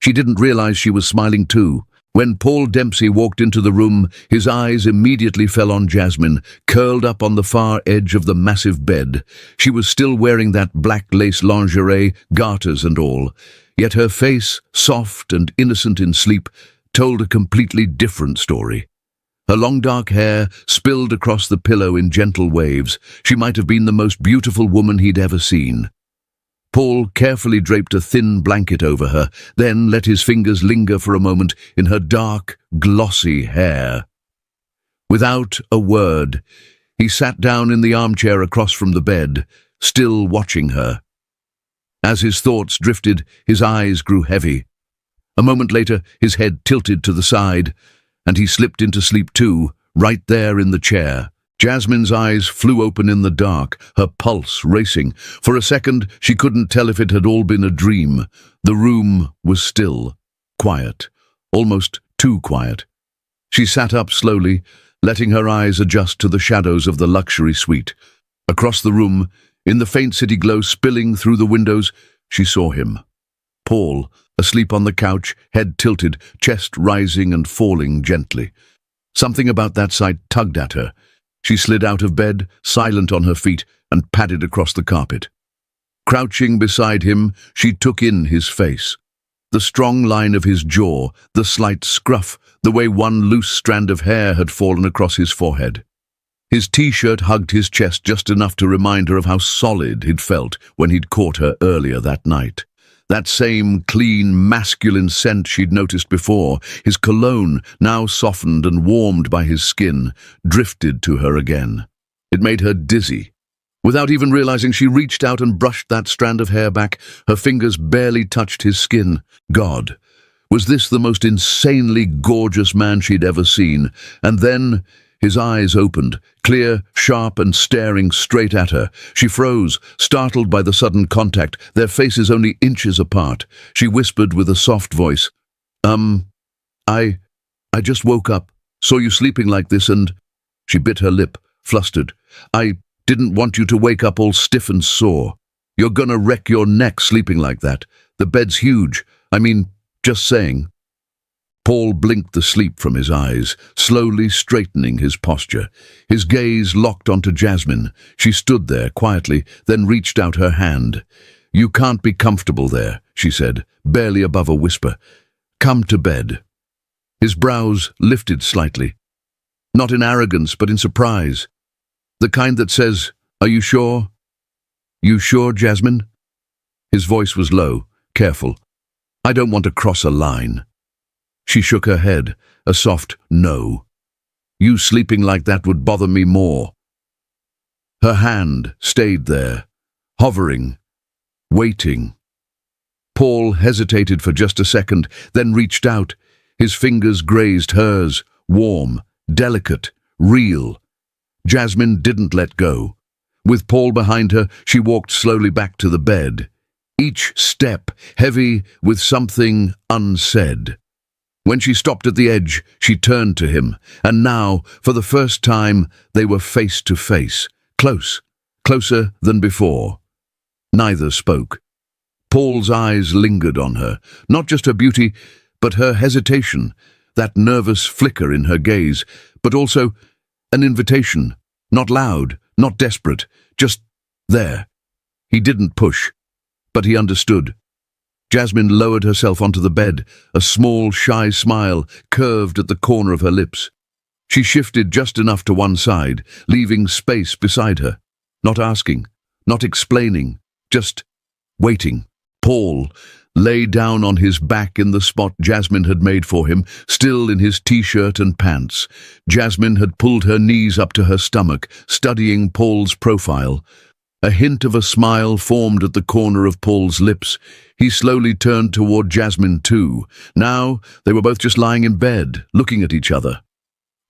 She didn't realize she was smiling too. When Paul Dempsey walked into the room, his eyes immediately fell on Jasmine, curled up on the far edge of the massive bed. She was still wearing that black lace lingerie, garters and all. Yet her face, soft and innocent in sleep, told a completely different story. Her long dark hair spilled across the pillow in gentle waves. She might have been the most beautiful woman he'd ever seen. Paul carefully draped a thin blanket over her, then let his fingers linger for a moment in her dark, glossy hair. Without a word, he sat down in the armchair across from the bed, still watching her. As his thoughts drifted, his eyes grew heavy. A moment later, his head tilted to the side, and he slipped into sleep too, right there in the chair. Jasmine's eyes flew open in the dark, her pulse racing. For a second, she couldn't tell if it had all been a dream. The room was still, quiet, almost too quiet. She sat up slowly, letting her eyes adjust to the shadows of the luxury suite. Across the room, in the faint city glow spilling through the windows, she saw him. Paul, asleep on the couch, head tilted, chest rising and falling gently. Something about that sight tugged at her. She slid out of bed, silent on her feet, and padded across the carpet. Crouching beside him, she took in his face. The strong line of his jaw, the slight scruff, the way one loose strand of hair had fallen across his forehead. His t-shirt hugged his chest just enough to remind her of how solid he'd felt when he'd caught her earlier that night. That same clean, masculine scent she'd noticed before, his cologne, now softened and warmed by his skin, drifted to her again. It made her dizzy. Without even realizing, she reached out and brushed that strand of hair back. Her fingers barely touched his skin. God, was this the most insanely gorgeous man she'd ever seen? And then his eyes opened, clear, sharp, and staring straight at her. She froze, startled by the sudden contact, their faces only inches apart. She whispered with a soft voice, I just woke up, saw you sleeping like this, and—" She bit her lip, flustered. "I didn't want you to wake up all stiff and sore. You're gonna wreck your neck sleeping like that. The bed's huge. I mean, just saying." Paul blinked the sleep from his eyes, slowly straightening his posture. His gaze locked onto Jasmine. She stood there quietly, then reached out her hand. "You can't be comfortable there," she said, barely above a whisper. "Come to bed." His brows lifted slightly. Not in arrogance, but in surprise. The kind that says, "Are you sure?" "You sure, Jasmine?" His voice was low, careful. "I don't want to cross a line." She shook her head, a soft no. "You sleeping like that would bother me more." Her hand stayed there, hovering, waiting. Paul hesitated for just a second, then reached out. His fingers grazed hers, warm, delicate, real. Jasmine didn't let go. With Paul behind her, she walked slowly back to the bed. Each step heavy with something unsaid. When she stopped at the edge, she turned to him, and now, for the first time, they were face to face, close, closer than before. Neither spoke. Paul's eyes lingered on her, not just her beauty, but her hesitation, that nervous flicker in her gaze, but also an invitation, not loud, not desperate, just there. He didn't push, but he understood. Jasmine lowered herself onto the bed, a small, shy smile curved at the corner of her lips. She shifted just enough to one side, leaving space beside her. Not asking, not explaining, just waiting. Paul lay down on his back in the spot Jasmine had made for him, still in his t-shirt and pants. Jasmine had pulled her knees up to her stomach, studying Paul's profile. A hint of a smile formed at the corner of Paul's lips. He slowly turned toward Jasmine too. Now they were both just lying in bed, looking at each other.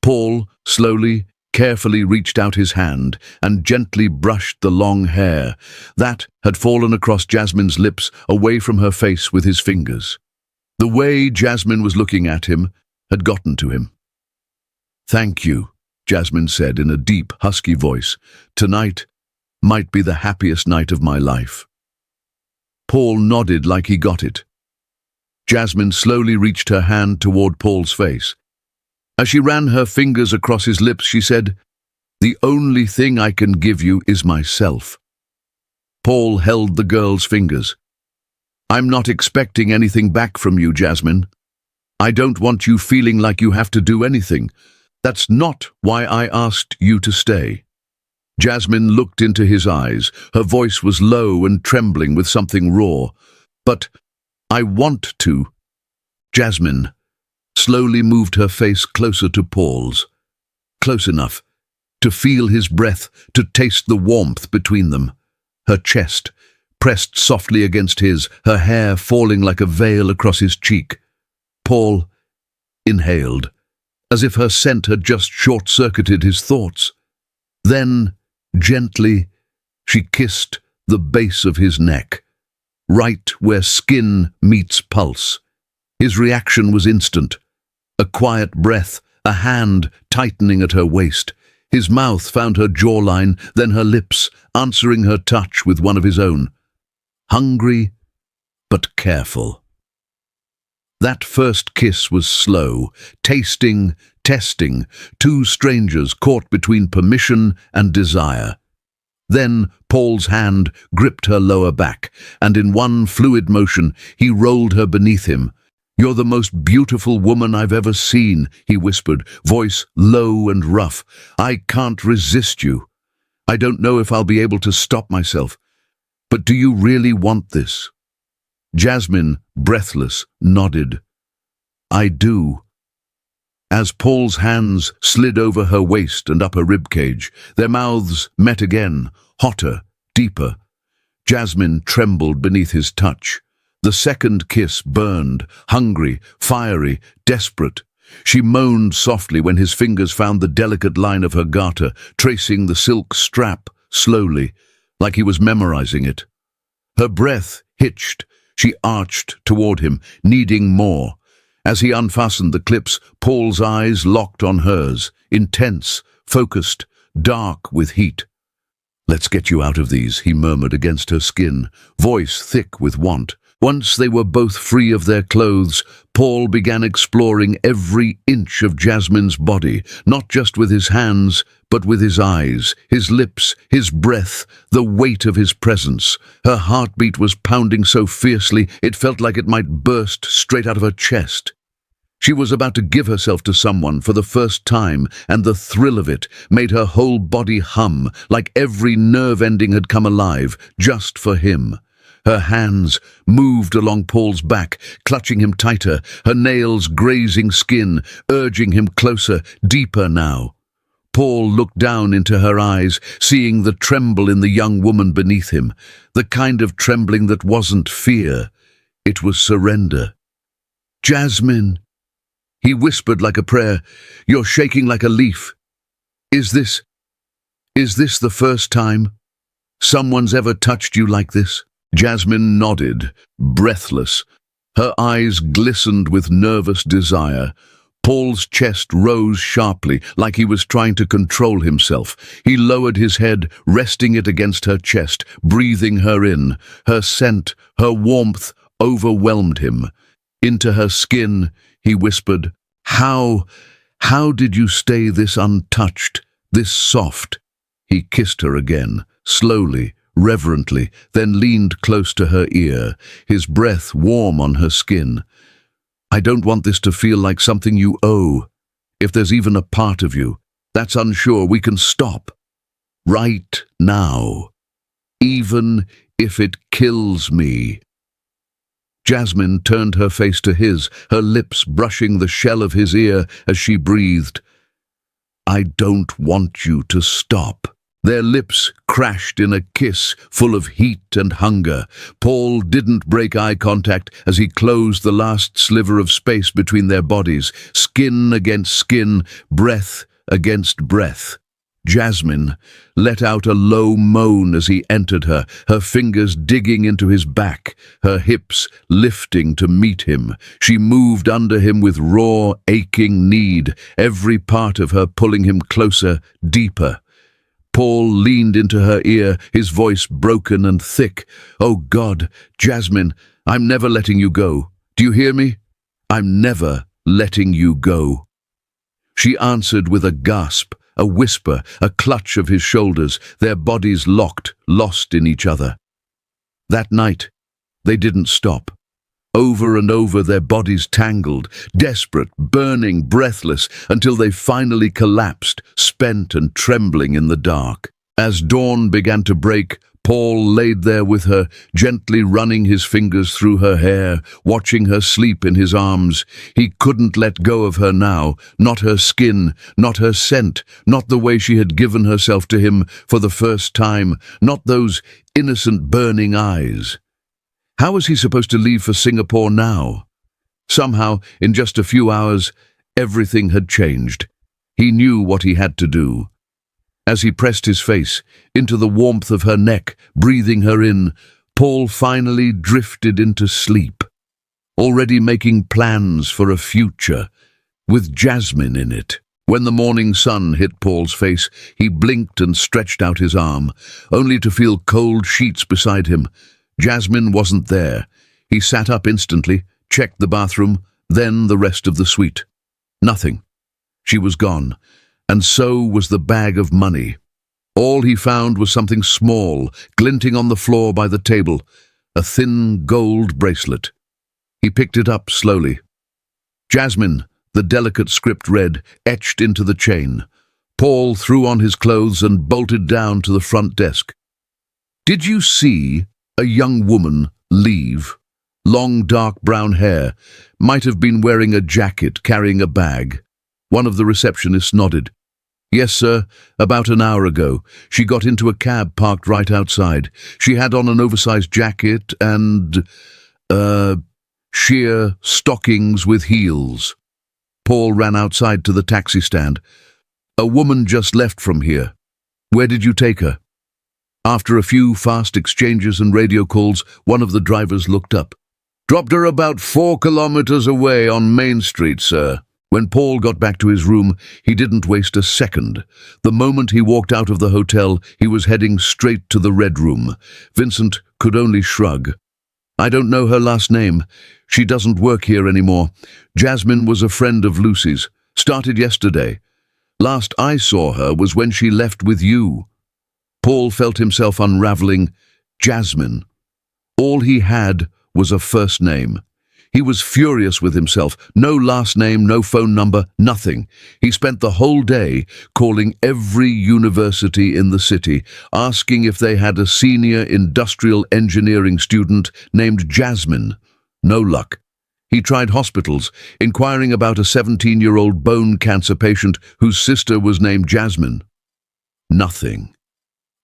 Paul slowly, carefully reached out his hand and gently brushed the long hair that had fallen across Jasmine's lips away from her face with his fingers. The way Jasmine was looking at him had gotten to him. "Thank you," Jasmine said in a deep, husky voice. "Tonight might be the happiest night of my life." Paul nodded like he got it. Jasmine slowly reached her hand toward Paul's face. As she ran her fingers across his lips, she said, "The only thing I can give you is myself." Paul held the girl's fingers. "I'm not expecting anything back from you, Jasmine. I don't want you feeling like you have to do anything. That's not why I asked you to stay." Jasmine looked into his eyes. Her voice was low and trembling with something raw. "But I want to." Jasmine slowly moved her face closer to Paul's. Close enough to feel his breath, to taste the warmth between them. Her chest pressed softly against his, her hair falling like a veil across his cheek. Paul inhaled, as if her scent had just short-circuited his thoughts. Then, gently, she kissed the base of his neck, right where skin meets pulse. His reaction was instant. A quiet breath, a hand tightening at her waist. His mouth found her jawline, then her lips, answering her touch with one of his own. Hungry, but careful. That first kiss was slow, tasting, testing, two strangers caught between permission and desire. Then Paul's hand gripped her lower back, and in one fluid motion he rolled her beneath him. "You're the most beautiful woman I've ever seen," he whispered, voice low and rough. "I can't resist you. I don't know if I'll be able to stop myself. But do you really want this?" Jasmine, breathless, nodded. "I do." As Paul's hands slid over her waist and up her ribcage, their mouths met again, hotter, deeper. Jasmine trembled beneath his touch. The second kiss burned, hungry, fiery, desperate. She moaned softly when his fingers found the delicate line of her garter, tracing the silk strap slowly, like he was memorizing it. Her breath hitched. She arched toward him, needing more. As he unfastened the clips, Paul's eyes locked on hers, intense, focused, dark with heat. "Let's get you out of these," he murmured against her skin, voice thick with want. Once they were both free of their clothes, Paul began exploring every inch of Jasmine's body, not just with his hands, but with his eyes, his lips, his breath, the weight of his presence. Her heartbeat was pounding so fiercely it felt like it might burst straight out of her chest. She was about to give herself to someone for the first time, and the thrill of it made her whole body hum, like every nerve ending had come alive, just for him. Her hands moved along Paul's back, clutching him tighter, her nails grazing skin, urging him closer, deeper now. Paul looked down into her eyes, seeing the tremble in the young woman beneath him, the kind of trembling that wasn't fear. It was surrender. "Jasmine," he whispered like a prayer, "you're shaking like a leaf. Is this the first time someone's ever touched you like this?" Jasmine nodded, breathless. Her eyes glistened with nervous desire. Paul's chest rose sharply, like he was trying to control himself. He lowered his head, resting it against her chest, breathing her in. Her scent, her warmth, overwhelmed him. Into her skin, he whispered, How did you stay this untouched, this soft?" He kissed her again, slowly, reverently, then leaned close to her ear, his breath warm on her skin. "I don't want this to feel like something you owe. If there's even a part of you that's unsure, we can stop. Right now. Even if it kills me." Jasmine turned her face to his, her lips brushing the shell of his ear as she breathed. "I don't want you to stop." Their lips crashed in a kiss full of heat and hunger. Paul didn't break eye contact as he closed the last sliver of space between their bodies, skin against skin, breath against breath. Jasmine let out a low moan as he entered her, her fingers digging into his back, her hips lifting to meet him. She moved under him with raw, aching need, every part of her pulling him closer, deeper. Paul leaned into her ear, his voice broken and thick. "Oh God, Jasmine, I'm never letting you go. Do you hear me? I'm never letting you go." She answered with a gasp, a whisper, a clutch of his shoulders, their bodies locked, lost in each other. That night, they didn't stop. Over and over their bodies tangled, desperate, burning, breathless, until they finally collapsed, spent and trembling in the dark. As dawn began to break, Paul laid there with her, gently running his fingers through her hair, watching her sleep in his arms. He couldn't let go of her now, not her skin, not her scent, not the way she had given herself to him for the first time, not those innocent burning eyes. How was he supposed to leave for Singapore now? Somehow, in just a few hours, Everything had changed. He knew what he had to do. As he pressed his face into the warmth of her neck, breathing her in, Paul finally drifted into sleep, already making plans for a future with Jasmine in it. When the morning sun hit Paul's face, he blinked and stretched out his arm, only to feel cold sheets beside him. Jasmine wasn't there. He sat up instantly, checked the bathroom, then the rest of the suite. Nothing. She was gone, and so was the bag of money. All he found was something small, glinting on the floor by the table, a thin gold bracelet. He picked it up slowly. Jasmine, the delicate script read, etched into the chain. Paul threw on his clothes and bolted down to the front desk. "Did you see a young woman leave? Long dark brown hair, might have been wearing a jacket, carrying a bag." One of the receptionists nodded. "Yes, sir, about an hour ago. She got into a cab parked right outside. She had on an oversized jacket and, sheer stockings with heels." Paul ran outside to the taxi stand. "A woman just left from here. Where did you take her?" After a few fast exchanges and radio calls, one of the drivers looked up. "Dropped her about 4 kilometers away on Main Street, sir." When Paul got back to his room, he didn't waste a second. The moment he walked out of the hotel, he was heading straight to the Red Room. Vincent could only shrug. "I don't know her last name. She doesn't work here anymore. Jasmine was a friend of Lucy's. Started yesterday. Last I saw her was when she left with you." Paul felt himself unraveling. Jasmine. All he had was a first name. He was furious with himself. No last name, no phone number, nothing. He spent the whole day calling every university in the city, asking if they had a senior industrial engineering student named Jasmine. No luck. He tried hospitals, inquiring about a 17-year-old bone cancer patient whose sister was named Jasmine. Nothing.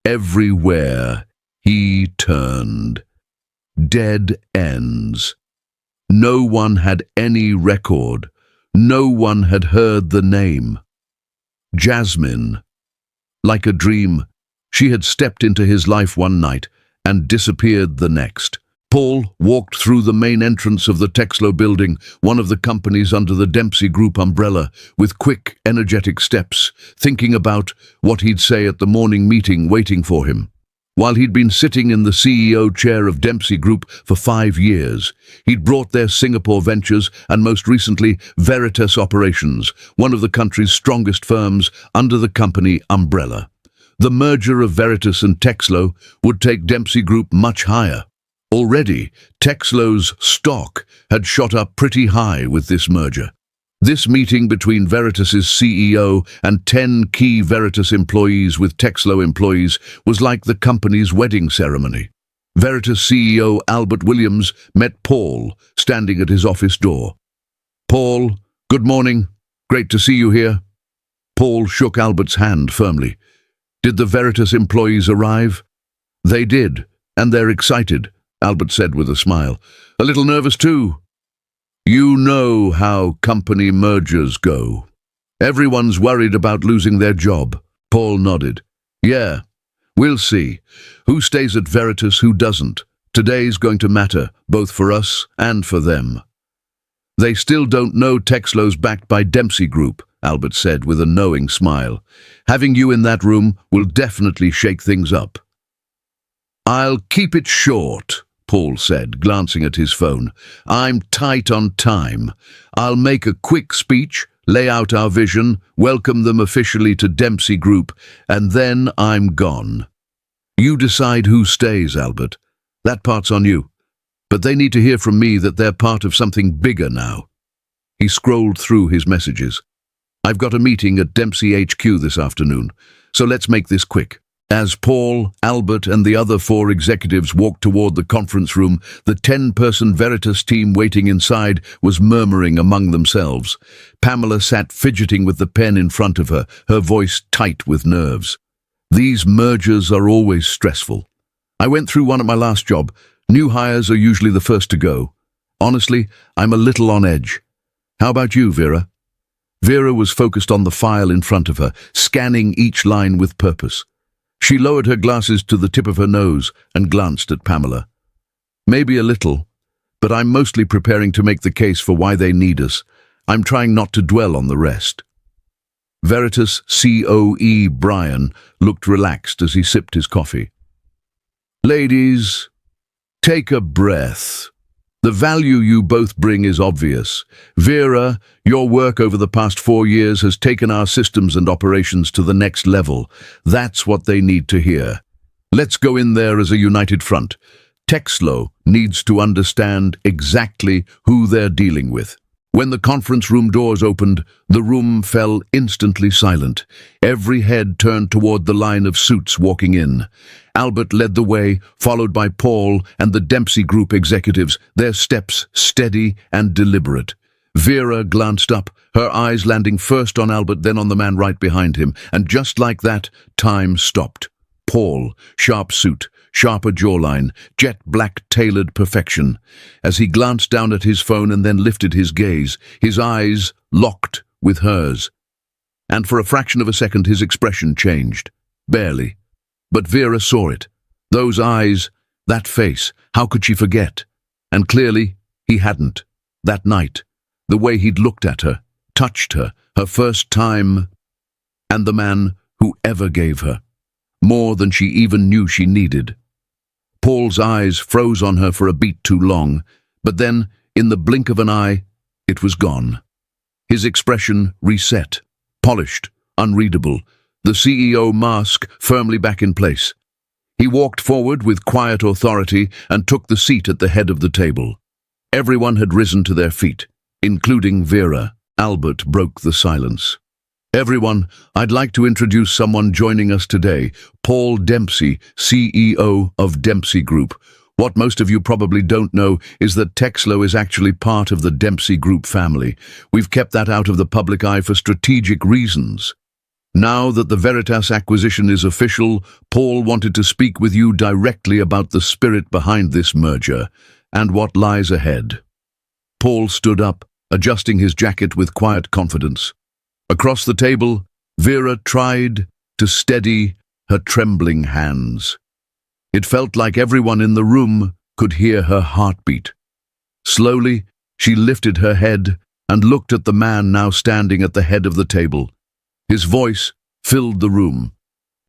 Everywhere he turned. Dead ends. No one had any record. No one had heard the name. Jasmine. Like a dream, she had stepped into his life one night and disappeared the next. Paul walked through the main entrance of the Texlo building, one of the companies under the Dempsey Group umbrella, with quick, energetic steps, thinking about what he'd say at the morning meeting waiting for him. While he'd been sitting in the CEO chair of Dempsey Group for 5 years, he'd brought their Singapore ventures and most recently Veritas operations, one of the country's strongest firms, under the company umbrella. The merger of Veritas and Texlo would take Dempsey Group much higher. Already, Texlo's stock had shot up pretty high with this merger. This meeting between Veritas's CEO and 10 key Veritas employees with Texlo employees was like the company's wedding ceremony. Veritas CEO Albert Williams met Paul standing at his office door. "Paul, good morning. Great to see you here." Paul shook Albert's hand firmly. "Did the Veritas employees arrive?" "They did, and they're excited," Albert said with a smile. "A little nervous too. You know how company mergers go. Everyone's worried about losing their job." Paul nodded. "Yeah, we'll see. Who stays at Veritas, who doesn't? Today's going to matter, both for us and for them." "They still don't know Texlo's backed by Dempsey Group," Albert said with a knowing smile. "Having you in that room will definitely shake things up." "I'll keep it short," Paul said, glancing at his phone. "I'm tight on time. I'll make a quick speech, lay out our vision, welcome them officially to Dempsey Group, and then I'm gone. You decide who stays, Albert. That part's on you. But they need to hear from me that they're part of something bigger now." He scrolled through his messages. "I've got a meeting at Dempsey HQ this afternoon, so let's make this quick." As Paul, Albert, and the other 4 executives walked toward the conference room, the 10-person Veritas team waiting inside was murmuring among themselves. Pamela sat fidgeting with the pen in front of her, her voice tight with nerves. "These mergers are always stressful. I went through one at my last job. New hires are usually the first to go. Honestly, I'm a little on edge. How about you, Vera?" Vera was focused on the file in front of her, scanning each line with purpose. She lowered her glasses to the tip of her nose and glanced at Pamela. "Maybe a little, but I'm mostly preparing to make the case for why they need us. I'm trying not to dwell on the rest." Veritas COE Brian looked relaxed as he sipped his coffee. "Ladies, take a breath. The value you both bring is obvious. Vera, your work over the past 4 years has taken our systems and operations to the next level. That's what they need to hear. Let's go in there as a united front. Texlo needs to understand exactly who they're dealing with." When the conference room doors opened, the room fell instantly silent. Every head turned toward the line of suits walking in. Albert led the way, followed by Paul and the Dempsey Group executives, their steps steady and deliberate. Vera glanced up, her eyes landing first on Albert, then on the man right behind him, and just like that, time stopped. Paul, sharp suit, sharper jawline, jet-black tailored perfection. As he glanced down at his phone and then lifted his gaze, his eyes locked with hers. And for a fraction of a second his expression changed. Barely. But Vera saw it. Those eyes, that face, how could she forget? And clearly, he hadn't. That night, the way he'd looked at her, touched her, her first time, and the man who ever gave her. More than she even knew she needed. Paul's eyes froze on her for a beat too long, but then, in the blink of an eye, it was gone. His expression reset, polished, unreadable, the CEO mask firmly back in place. He walked forward with quiet authority and took the seat at the head of the table. Everyone had risen to their feet, including Vera. Albert broke the silence. "Everyone, I'd like to introduce someone joining us today, Paul Dempsey, CEO of Dempsey Group. What most of you probably don't know is that Texlo is actually part of the Dempsey Group family. We've kept that out of the public eye for strategic reasons. Now that the Veritas acquisition is official, Paul wanted to speak with you directly about the spirit behind this merger and what lies ahead." Paul stood up, adjusting his jacket with quiet confidence. Across the table, Vera tried to steady her trembling hands. It felt like everyone in the room could hear her heartbeat. Slowly, she lifted her head and looked at the man now standing at the head of the table. His voice filled the room.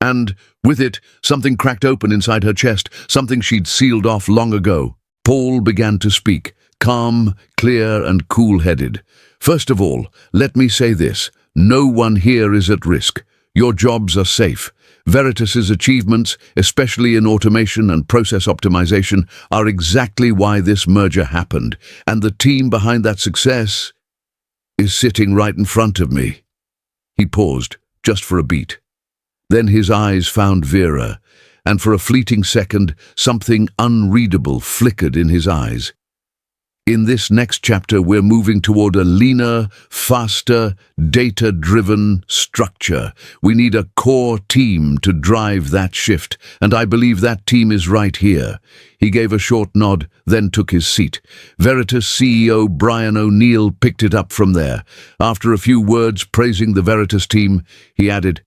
And, with it, something cracked open inside her chest, something she'd sealed off long ago. Paul began to speak, calm, clear, and cool-headed. "First of all, let me say this. No one here is at risk. Your jobs are safe. Veritas's achievements, especially in automation and process optimization, are exactly why this merger happened, and the team behind that success is sitting right in front of me." He paused, just for a beat. Then his eyes found Vera, and for a fleeting second, something unreadable flickered in his eyes. In this next chapter, we're moving toward a leaner, faster, data-driven structure. We need a core team to drive that shift, and I believe that team is right here. He gave a short nod, then took his seat. Veritas CEO Brian O'Neill picked it up from there. After a few words praising the Veritas team, he added,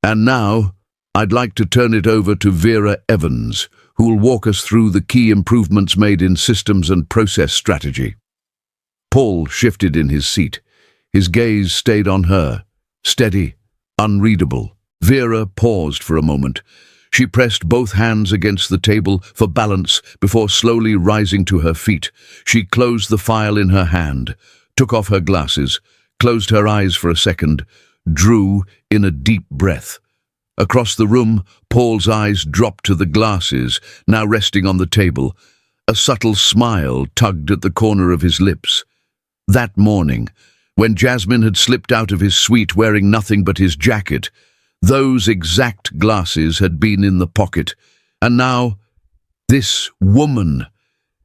"And now, I'd like to turn it over to Vera Evans, who will walk us through the key improvements made in systems and process strategy." Paul shifted in his seat. His gaze stayed on her, steady, unreadable. Vera paused for a moment. She pressed both hands against the table for balance before slowly rising to her feet. She closed the file in her hand, took off her glasses, closed her eyes for a second, drew in a deep breath. Across the room, Paul's eyes dropped to the glasses, now resting on the table. A subtle smile tugged at the corner of his lips. That morning, when Jasmine had slipped out of his suite wearing nothing but his jacket, those exact glasses had been in the pocket, and now, this woman,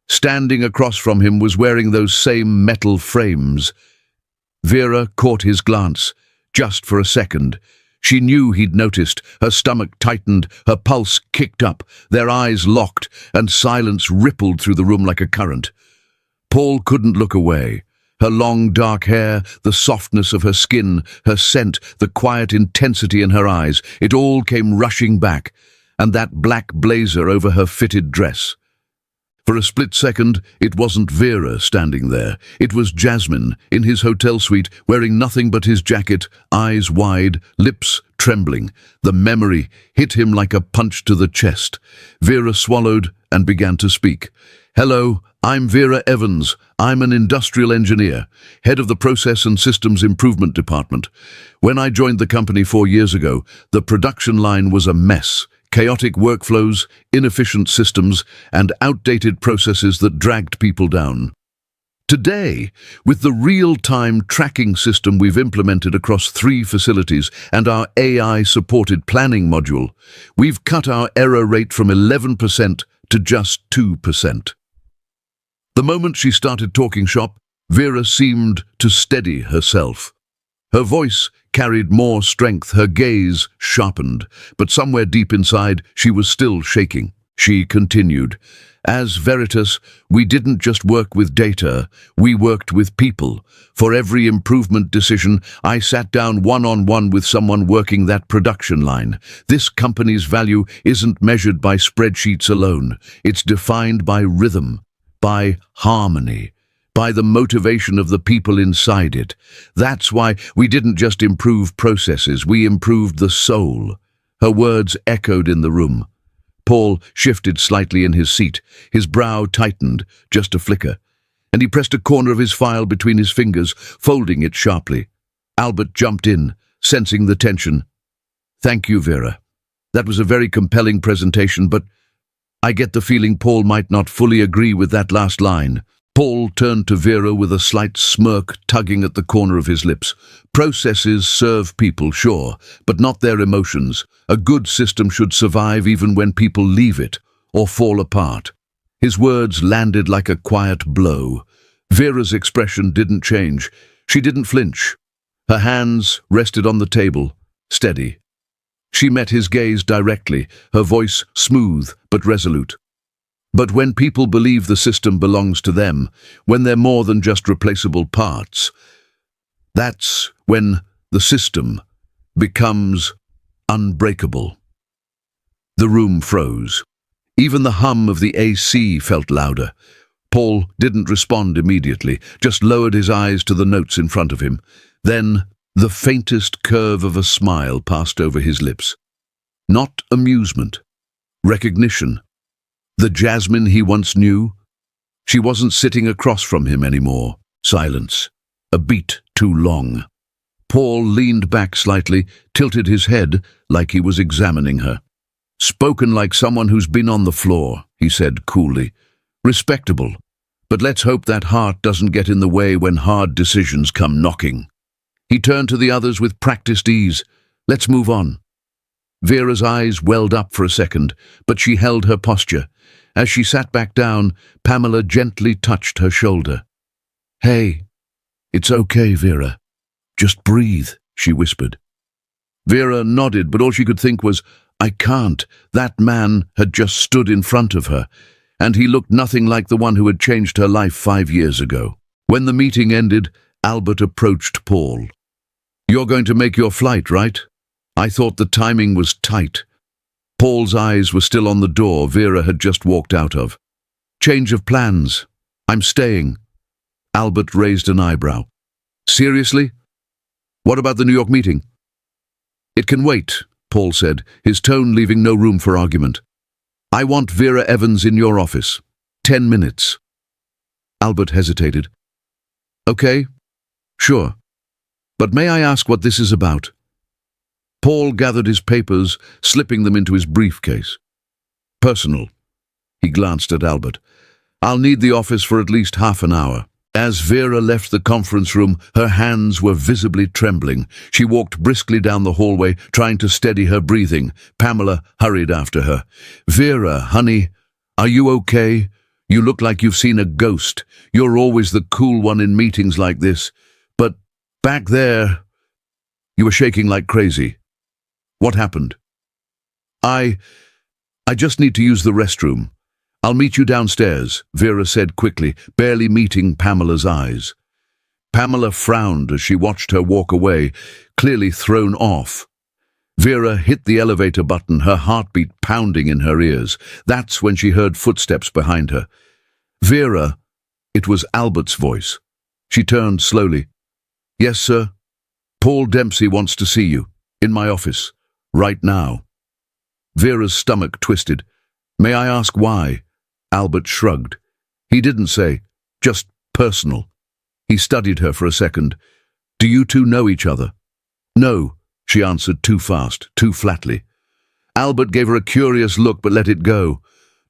standing across from him, was wearing those same metal frames. Vera caught his glance, just for a second. She knew he'd noticed. Her stomach tightened, her pulse kicked up, their eyes locked, and silence rippled through the room like a current. Paul couldn't look away. Her long dark hair, the softness of her skin, her scent, the quiet intensity in her eyes, it all came rushing back, and that black blazer over her fitted dress. For a split second, it wasn't Vera standing there. It was Jasmine, in his hotel suite, wearing nothing but his jacket, eyes wide, lips trembling. The memory hit him like a punch to the chest. Vera swallowed and began to speak. "Hello, I'm Vera Evans. I'm an industrial engineer, head of the Process and Systems Improvement Department. When I joined the company 4 years ago, the production line was a mess. Chaotic workflows, inefficient systems, and outdated processes that dragged people down. Today, with the real-time tracking system we've implemented across 3 facilities and our AI-supported planning module, we've cut our error rate from 11% to just 2%. The moment she started talking shop, Vera seemed to steady herself. Her voice carried more strength, her gaze sharpened, but somewhere deep inside she was still shaking. She continued, "As Veritas, we didn't just work with data, we worked with people. For every improvement decision, I sat down one-on-one with someone working that production line. This company's value isn't measured by spreadsheets alone. It's defined by rhythm, by harmony, by the motivation of the people inside it. That's why we didn't just improve processes, we improved the soul." Her words echoed in the room. Paul shifted slightly in his seat. His brow tightened, just a flicker, and he pressed a corner of his file between his fingers, folding it sharply. Albert jumped in, sensing the tension. "Thank you, Vera. That was a very compelling presentation, but I get the feeling Paul might not fully agree with that last line." Paul turned to Vera with a slight smirk tugging at the corner of his lips. "Processes serve people, sure, but not their emotions. A good system should survive even when people leave it or fall apart." His words landed like a quiet blow. Vera's expression didn't change. She didn't flinch. Her hands rested on the table, steady. She met his gaze directly, her voice smooth but resolute. "But when people believe the system belongs to them, when they're more than just replaceable parts, that's when the system becomes unbreakable." The room froze. Even the hum of the AC felt louder. Paul didn't respond immediately, just lowered his eyes to the notes in front of him. Then the faintest curve of a smile passed over his lips. Not amusement, recognition. The Jasmine he once knew? She wasn't sitting across from him anymore. Silence. A beat too long. Paul leaned back slightly, tilted his head like he was examining her. "Spoken like someone who's been on the floor," he said coolly. "Respectable. But let's hope that heart doesn't get in the way when hard decisions come knocking." He turned to the others with practiced ease. "Let's move on." Vera's eyes welled up for a second, but she held her posture. As she sat back down, Pamela gently touched her shoulder. "Hey, it's okay, Vera. Just breathe," she whispered. Vera nodded, but all she could think was, "I can't." That man had just stood in front of her, and he looked nothing like the one who had changed her life 5 years ago. When the meeting ended, Albert approached Paul. "You're going to make your flight, right? I thought the timing was tight." Paul's eyes were still on the door Vera had just walked out of. "Change of plans. I'm staying." Albert raised an eyebrow. "Seriously? What about the New York meeting?" "It can wait," Paul said, his tone leaving no room for argument. "I want Vera Evans in your office. 10 minutes. Albert hesitated. "Okay, sure. But may I ask what this is about?" Paul gathered his papers, slipping them into his briefcase. "Personal." He glanced at Albert. "I'll need the office for at least half an hour." As Vera left the conference room, her hands were visibly trembling. She walked briskly down the hallway, trying to steady her breathing. Pamela hurried after her. "Vera, honey, are you okay? You look like you've seen a ghost. You're always the cool one in meetings like this. But back there, you were shaking like crazy. What happened?" I just need to use the restroom. I'll meet you downstairs," Vera said quickly, barely meeting Pamela's eyes. Pamela frowned as she watched her walk away, clearly thrown off. Vera hit the elevator button, her heartbeat pounding in her ears. That's when she heard footsteps behind her. Vera, it was Albert's voice. She turned slowly. "Yes, sir. Paul Dempsey wants to see you. In my office. Right now." Vera's stomach twisted. "May I ask why?" Albert shrugged. He didn't say, "Just personal." He studied her for a second. "Do you two know each other?" "No," she answered too fast, too flatly. Albert gave her a curious look but let it go.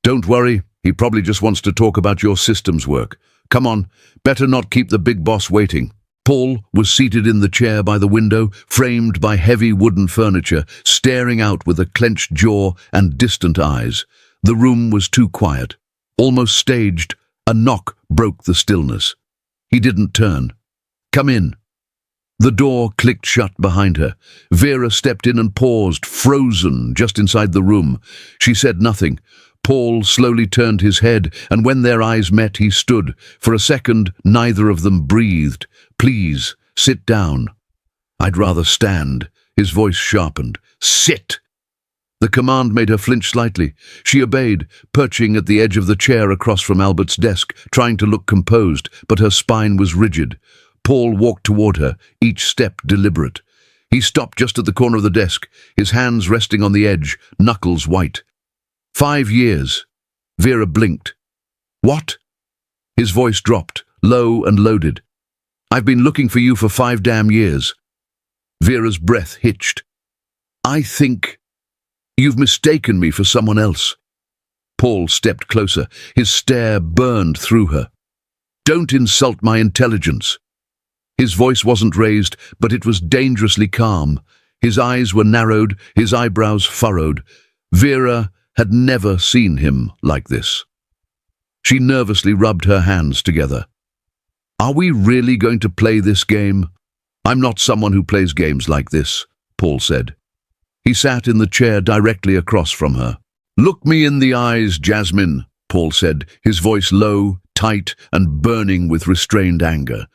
"Don't worry, he probably just wants to talk about your systems work. Come on, better not keep the big boss waiting." Paul was seated in the chair by the window, framed by heavy wooden furniture, staring out with a clenched jaw and distant eyes. The room was too quiet, almost staged. A knock broke the stillness. He didn't turn. "Come in." The door clicked shut behind her. Vera stepped in and paused, frozen, just inside the room. She said nothing. Paul slowly turned his head, and when their eyes met, he stood. For a second, neither of them breathed. "Please, sit down." "I'd rather stand." His voice sharpened. "Sit!" The command made her flinch slightly. She obeyed, perching at the edge of the chair across from Albert's desk, trying to look composed, but her spine was rigid. Paul walked toward her, each step deliberate. He stopped just at the corner of the desk, his hands resting on the edge, knuckles white. 5 years. Vera blinked. "What?" His voice dropped, low and loaded. "I've been looking for you for 5 damn years." Vera's breath hitched. "I think you've mistaken me for someone else." Paul stepped closer. His stare burned through her. "Don't insult my intelligence." His voice wasn't raised, but it was dangerously calm. His eyes were narrowed, his eyebrows furrowed. Vera had never seen him like this. She nervously rubbed her hands together. "Are we really going to play this game?" "I'm not someone who plays games like this," Paul said. He sat in the chair directly across from her. "Look me in the eyes, Jasmine," Paul said, his voice low, tight, and burning with restrained anger.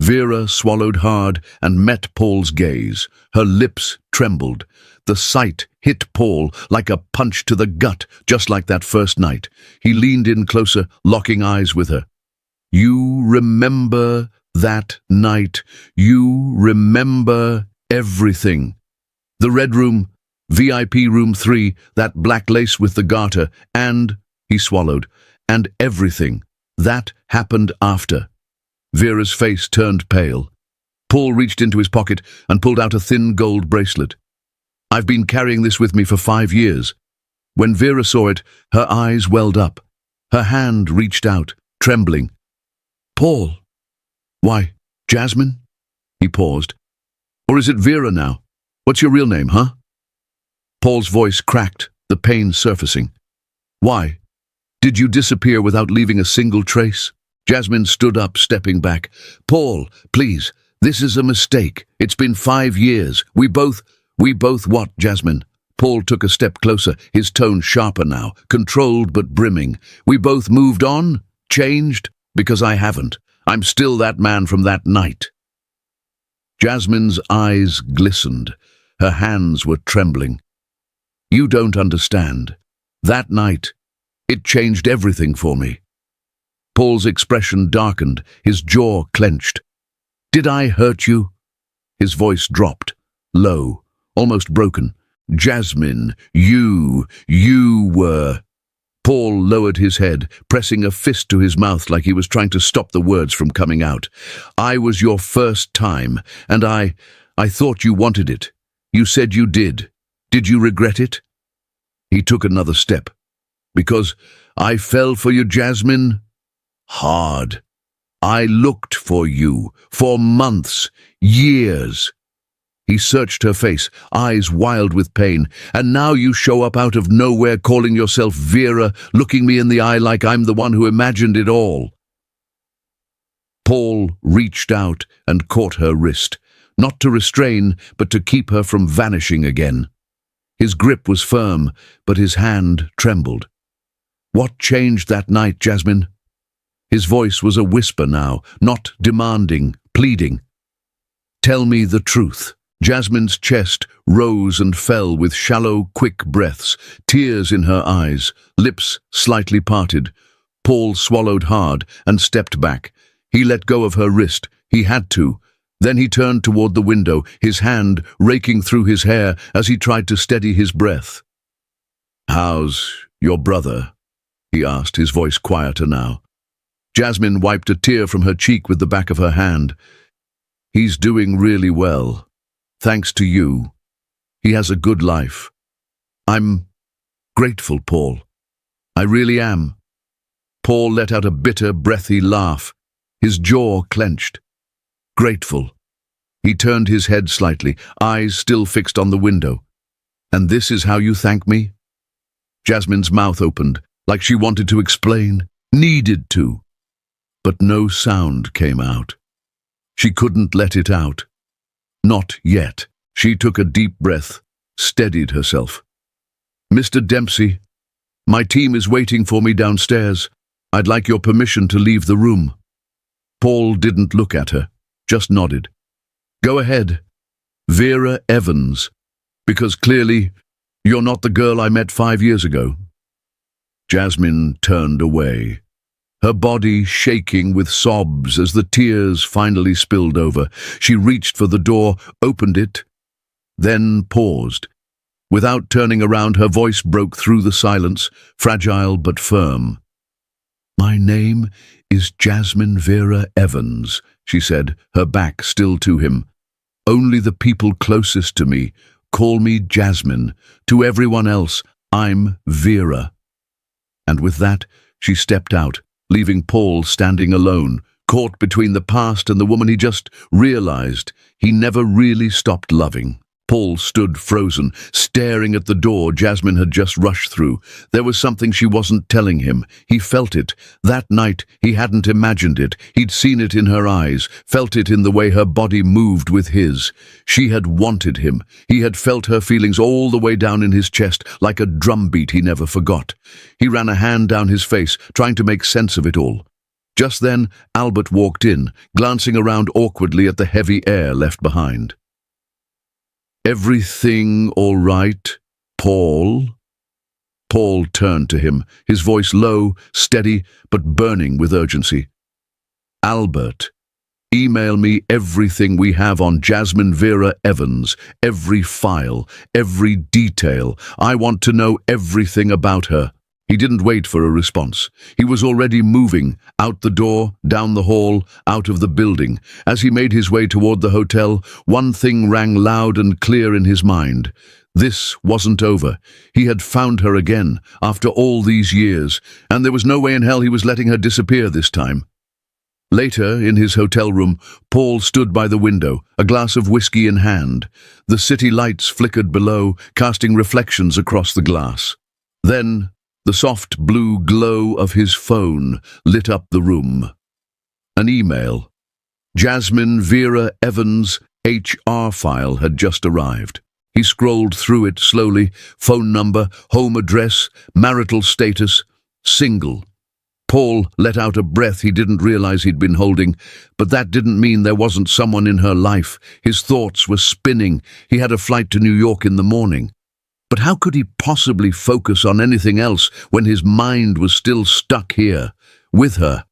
Vera swallowed hard and met Paul's gaze. Her lips trembled. The sight hit Paul like a punch to the gut, just like that first night. He leaned in closer, locking eyes with her. "You remember that night. You remember everything. The red room, VIP room 3, that black lace with the garter, and," he swallowed, "and everything. That happened after." Vera's face turned pale. Paul reached into his pocket and pulled out a thin gold bracelet. "I've been carrying this with me for 5 years. When Vera saw it, her eyes welled up. Her hand reached out, trembling. "Paul." "Why, Jasmine?" He paused. "Or is it Vera now? What's your real name, huh?" Paul's voice cracked, the pain surfacing. "Why? Did you disappear without leaving a single trace?" Jasmine stood up, stepping back. "Paul, please, this is a mistake. It's been 5 years. We both what, Jasmine?" Paul took a step closer, his tone sharper now, controlled but brimming. "We both moved on? Changed? Because I haven't. I'm still that man from that night." Jasmine's eyes glistened. Her hands were trembling. "You don't understand. That night, it changed everything for me." Paul's expression darkened, his jaw clenched. "Did I hurt you?" His voice dropped, low, almost broken. "Jasmine, you were..." Paul lowered his head, pressing a fist to his mouth like he was trying to stop the words from coming out. "I was your first time, and I thought you wanted it. You said you did. Did you regret it?" He took another step. "Because I fell for you, Jasmine? Hard. I looked for you, for months, years." He searched her face, eyes wild with pain. "And now you show up out of nowhere calling yourself Vera, looking me in the eye like I'm the one who imagined it all." Paul reached out and caught her wrist, not to restrain, but to keep her from vanishing again. His grip was firm, but his hand trembled. "What changed that night, Jasmine?" His voice was a whisper now, not demanding, pleading. "Tell me the truth." Jasmine's chest rose and fell with shallow, quick breaths, tears in her eyes, lips slightly parted. Paul swallowed hard and stepped back. He let go of her wrist. He had to. Then he turned toward the window, his hand raking through his hair as he tried to steady his breath. "How's your brother?" he asked, his voice quieter now. Jasmine wiped a tear from her cheek with the back of her hand. "He's doing really well. Thanks to you. He has a good life. I'm grateful, Paul. I really am." Paul let out a bitter, breathy laugh. His jaw clenched. "Grateful." He turned his head slightly, eyes still fixed on the window. "And this is how you thank me?" Jasmine's mouth opened, like she wanted to explain, needed to. But no sound came out. She couldn't let it out. Not yet. She took a deep breath, steadied herself. "Mr. Dempsey, my team is waiting for me downstairs. I'd like your permission to leave the room." Paul didn't look at her, just nodded. "Go ahead. Vera Evans, because clearly you're not the girl I met 5 years ago." Jasmine turned away, her body shaking with sobs as the tears finally spilled over. She reached for the door, opened it, then paused. Without turning around, her voice broke through the silence, fragile but firm. "My name is Jasmine Vera Evans," she said, her back still to him. "Only the people closest to me call me Jasmine. To everyone else, I'm Vera." And with that, she stepped out, leaving Paul standing alone, caught between the past and the woman he just realized he never really stopped loving. Paul stood frozen, staring at the door Jasmine had just rushed through. There was something she wasn't telling him. He felt it. That night, he hadn't imagined it. He'd seen it in her eyes, felt it in the way her body moved with his. She had wanted him. He had felt her feelings all the way down in his chest, like a drumbeat he never forgot. He ran a hand down his face, trying to make sense of it all. Just then, Albert walked in, glancing around awkwardly at the heavy air left behind. "Everything all right, Paul?" Paul turned to him, his voice low, steady, but burning with urgency. "Albert, email me everything we have on Jasmine Vera Evans, every file, every detail. I want to know everything about her." He didn't wait for a response. He was already moving, out the door, down the hall, out of the building. As he made his way toward the hotel, one thing rang loud and clear in his mind. This wasn't over. He had found her again, after all these years, and there was no way in hell he was letting her disappear this time. Later, in his hotel room, Paul stood by the window, a glass of whiskey in hand. The city lights flickered below, casting reflections across the glass. Then, the soft blue glow of his phone lit up the room. An email. Jasmine Vera Evans' HR file had just arrived. He scrolled through it slowly. Phone number, home address, marital status, single. Paul let out a breath he didn't realize he'd been holding, but that didn't mean there wasn't someone in her life. His thoughts were spinning. He had a flight to New York in the morning. But how could he possibly focus on anything else when his mind was still stuck here, with her?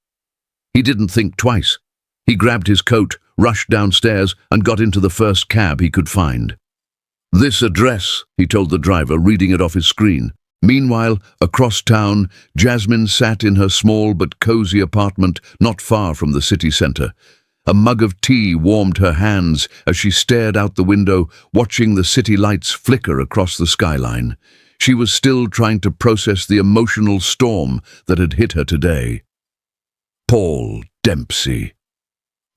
He didn't think twice. He grabbed his coat, rushed downstairs, and got into the first cab he could find. "This address," he told the driver, reading it off his screen. Meanwhile, across town, Jasmine sat in her small but cozy apartment not far from the city center. A mug of tea warmed her hands as she stared out the window, watching the city lights flicker across the skyline. She was still trying to process the emotional storm that had hit her today. Paul Dempsey.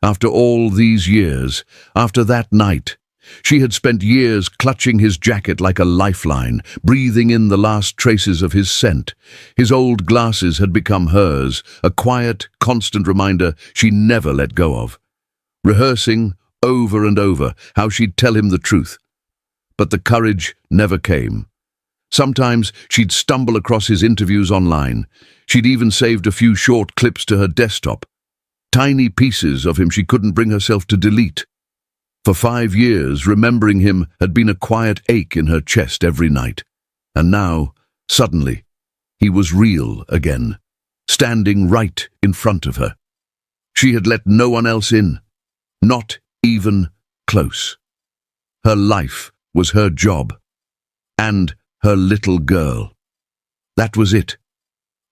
After all these years, after that night, she had spent years clutching his jacket like a lifeline, breathing in the last traces of his scent. His old glasses had become hers, a quiet, constant reminder she never let go of. Rehearsing, over and over, how she'd tell him the truth. But the courage never came. Sometimes she'd stumble across his interviews online. She'd even saved a few short clips to her desktop. tiny pieces of him she couldn't bring herself to delete. For 5 years, remembering him had been a quiet ache in her chest every night. And now, suddenly, he was real again, standing right in front of her. She had let no one else in, not even close. Her life was her job, and her little girl. That was it.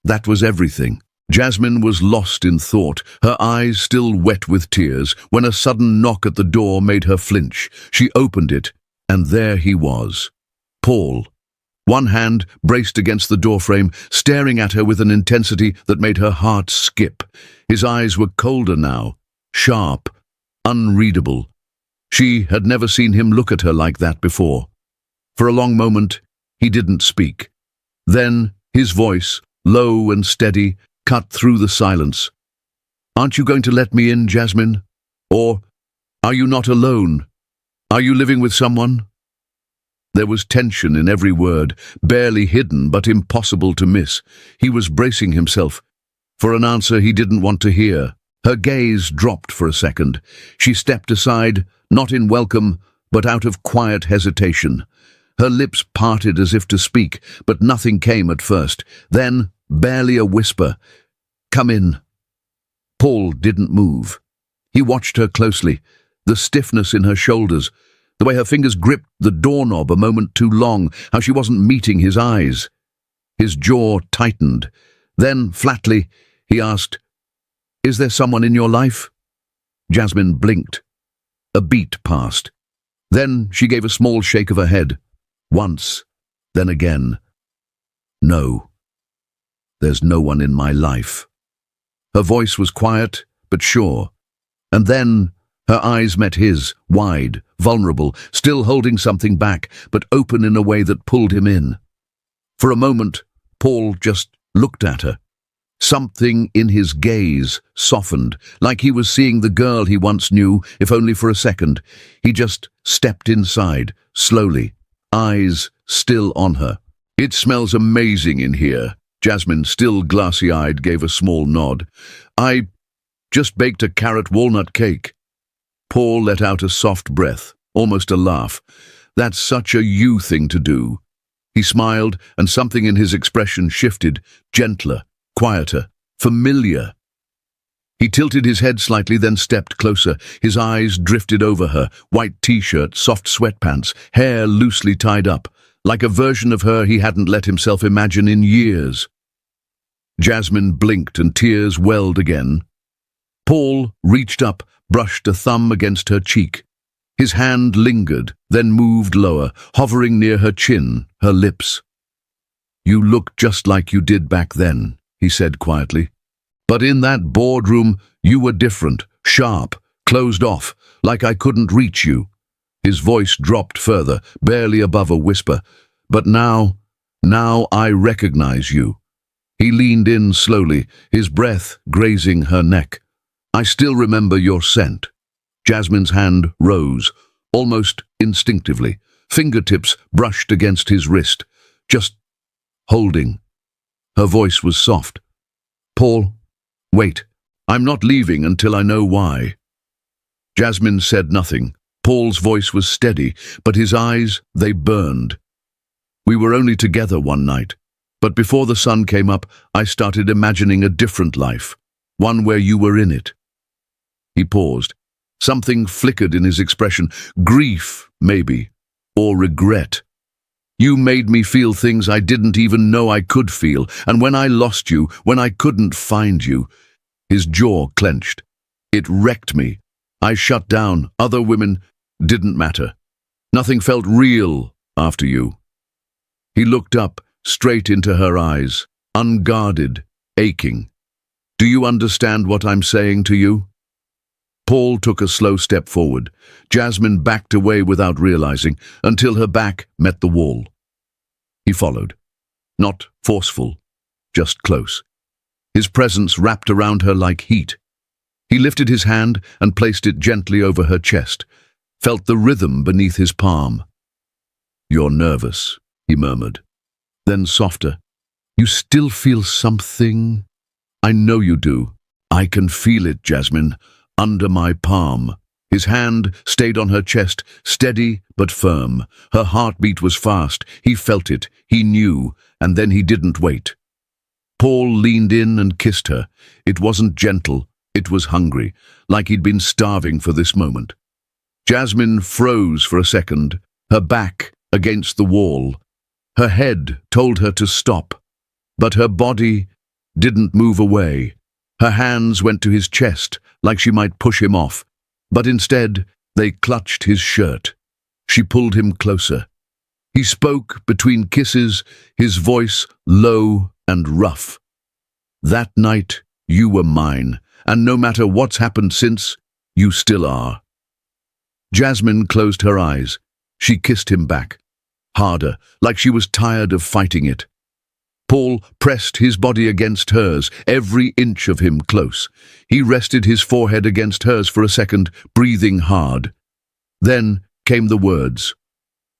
That was everything. Jasmine was lost in thought, her eyes still wet with tears, when a sudden knock at the door made her flinch. She opened it, and there he was, Paul. One hand braced against the doorframe, staring at her with an intensity that made her heart skip. His eyes were colder now, sharp, unreadable. She had never seen him look at her like that before. For a long moment, he didn't speak. Then, his voice, low and steady, cut through the silence. "Aren't you going to let me in, Jasmine? Or are you not alone? Are you living with someone?" There was tension in every word, barely hidden but impossible to miss. He was bracing himself for an answer he didn't want to hear. Her gaze dropped for a second. She stepped aside, not in welcome, but out of quiet hesitation. Her lips parted as if to speak, but nothing came at first. Then, barely a whisper, "Come in." Paul didn't move. He watched her closely, the stiffness in her shoulders, the way her fingers gripped the doorknob a moment too long, how she wasn't meeting his eyes. His jaw tightened. Then, flatly, he asked, "Is there someone in your life?" Jasmine blinked. A beat passed. Then she gave a small shake of her head. Once, then again. "No. There's no one in my life." Her voice was quiet, but sure. And then her eyes met his, wide, vulnerable, still holding something back, but open in a way that pulled him in. For a moment, Paul just looked at her. Something in his gaze softened, like he was seeing the girl he once knew, if only for a second. He just stepped inside, slowly, eyes still on her. "It smells amazing in here." Jasmine, still glassy-eyed, gave a small nod. "I just baked a carrot walnut cake." Paul let out a soft breath, almost a laugh. "That's such a you thing to do." He smiled, and something in his expression shifted, gentler, quieter, familiar. He tilted his head slightly, then stepped closer. His eyes drifted over her, white t-shirt, soft sweatpants, hair loosely tied up, like a version of her he hadn't let himself imagine in years. Jasmine blinked and tears welled again. Paul reached up, brushed a thumb against her cheek. His hand lingered, then moved lower, hovering near her chin, her lips. "You look just like you did back then," he said quietly. "But in that boardroom, you were different, sharp, closed off, like I couldn't reach you." His voice dropped further, barely above a whisper. "But now I recognize you." He leaned in slowly, his breath grazing her neck. "I still remember your scent." Jasmine's hand rose, almost instinctively. Fingertips brushed against his wrist, just holding. Her voice was soft. "Paul, wait. I'm not leaving until I know why." Jasmine said nothing. Paul's voice was steady, but his eyes, they burned. "We were only together one night, but before the sun came up, I started imagining a different life, one where you were in it." He paused. Something flickered in his expression. Grief, maybe, or regret. "You made me feel things I didn't even know I could feel, and when I lost you, when I couldn't find you..." His jaw clenched. "It wrecked me. I shut down. Other women didn't matter. Nothing felt real after you." He looked up, straight into her eyes, unguarded, aching. "Do you understand what I'm saying to you?" Paul took a slow step forward. Jasmine backed away without realizing, until her back met the wall. He followed. Not forceful, just close. His presence wrapped around her like heat. He lifted his hand and placed it gently over her chest, felt the rhythm beneath his palm. "You're nervous," he murmured. Then softer, "You still feel something?" "I know you do. I can feel it, Jasmine, under my palm. His hand stayed on her chest, steady but firm. Her heartbeat was fast. He felt it, he knew, and then he didn't wait. Paul leaned in and kissed her. It wasn't gentle, it was hungry, like he'd been starving for this moment. Jasmine froze for a second, her back against the wall. Her head told her to stop, but her body didn't move away. Her hands went to his chest, like she might push him off, but instead they clutched his shirt. She pulled him closer. He spoke between kisses, his voice low and rough. That night, you were mine, and no matter what's happened since, you still are. Jasmine closed her eyes. She kissed him back, harder, like she was tired of fighting it. Paul pressed his body against hers, every inch of him close. He rested his forehead against hers for a second, breathing hard. Then came the words,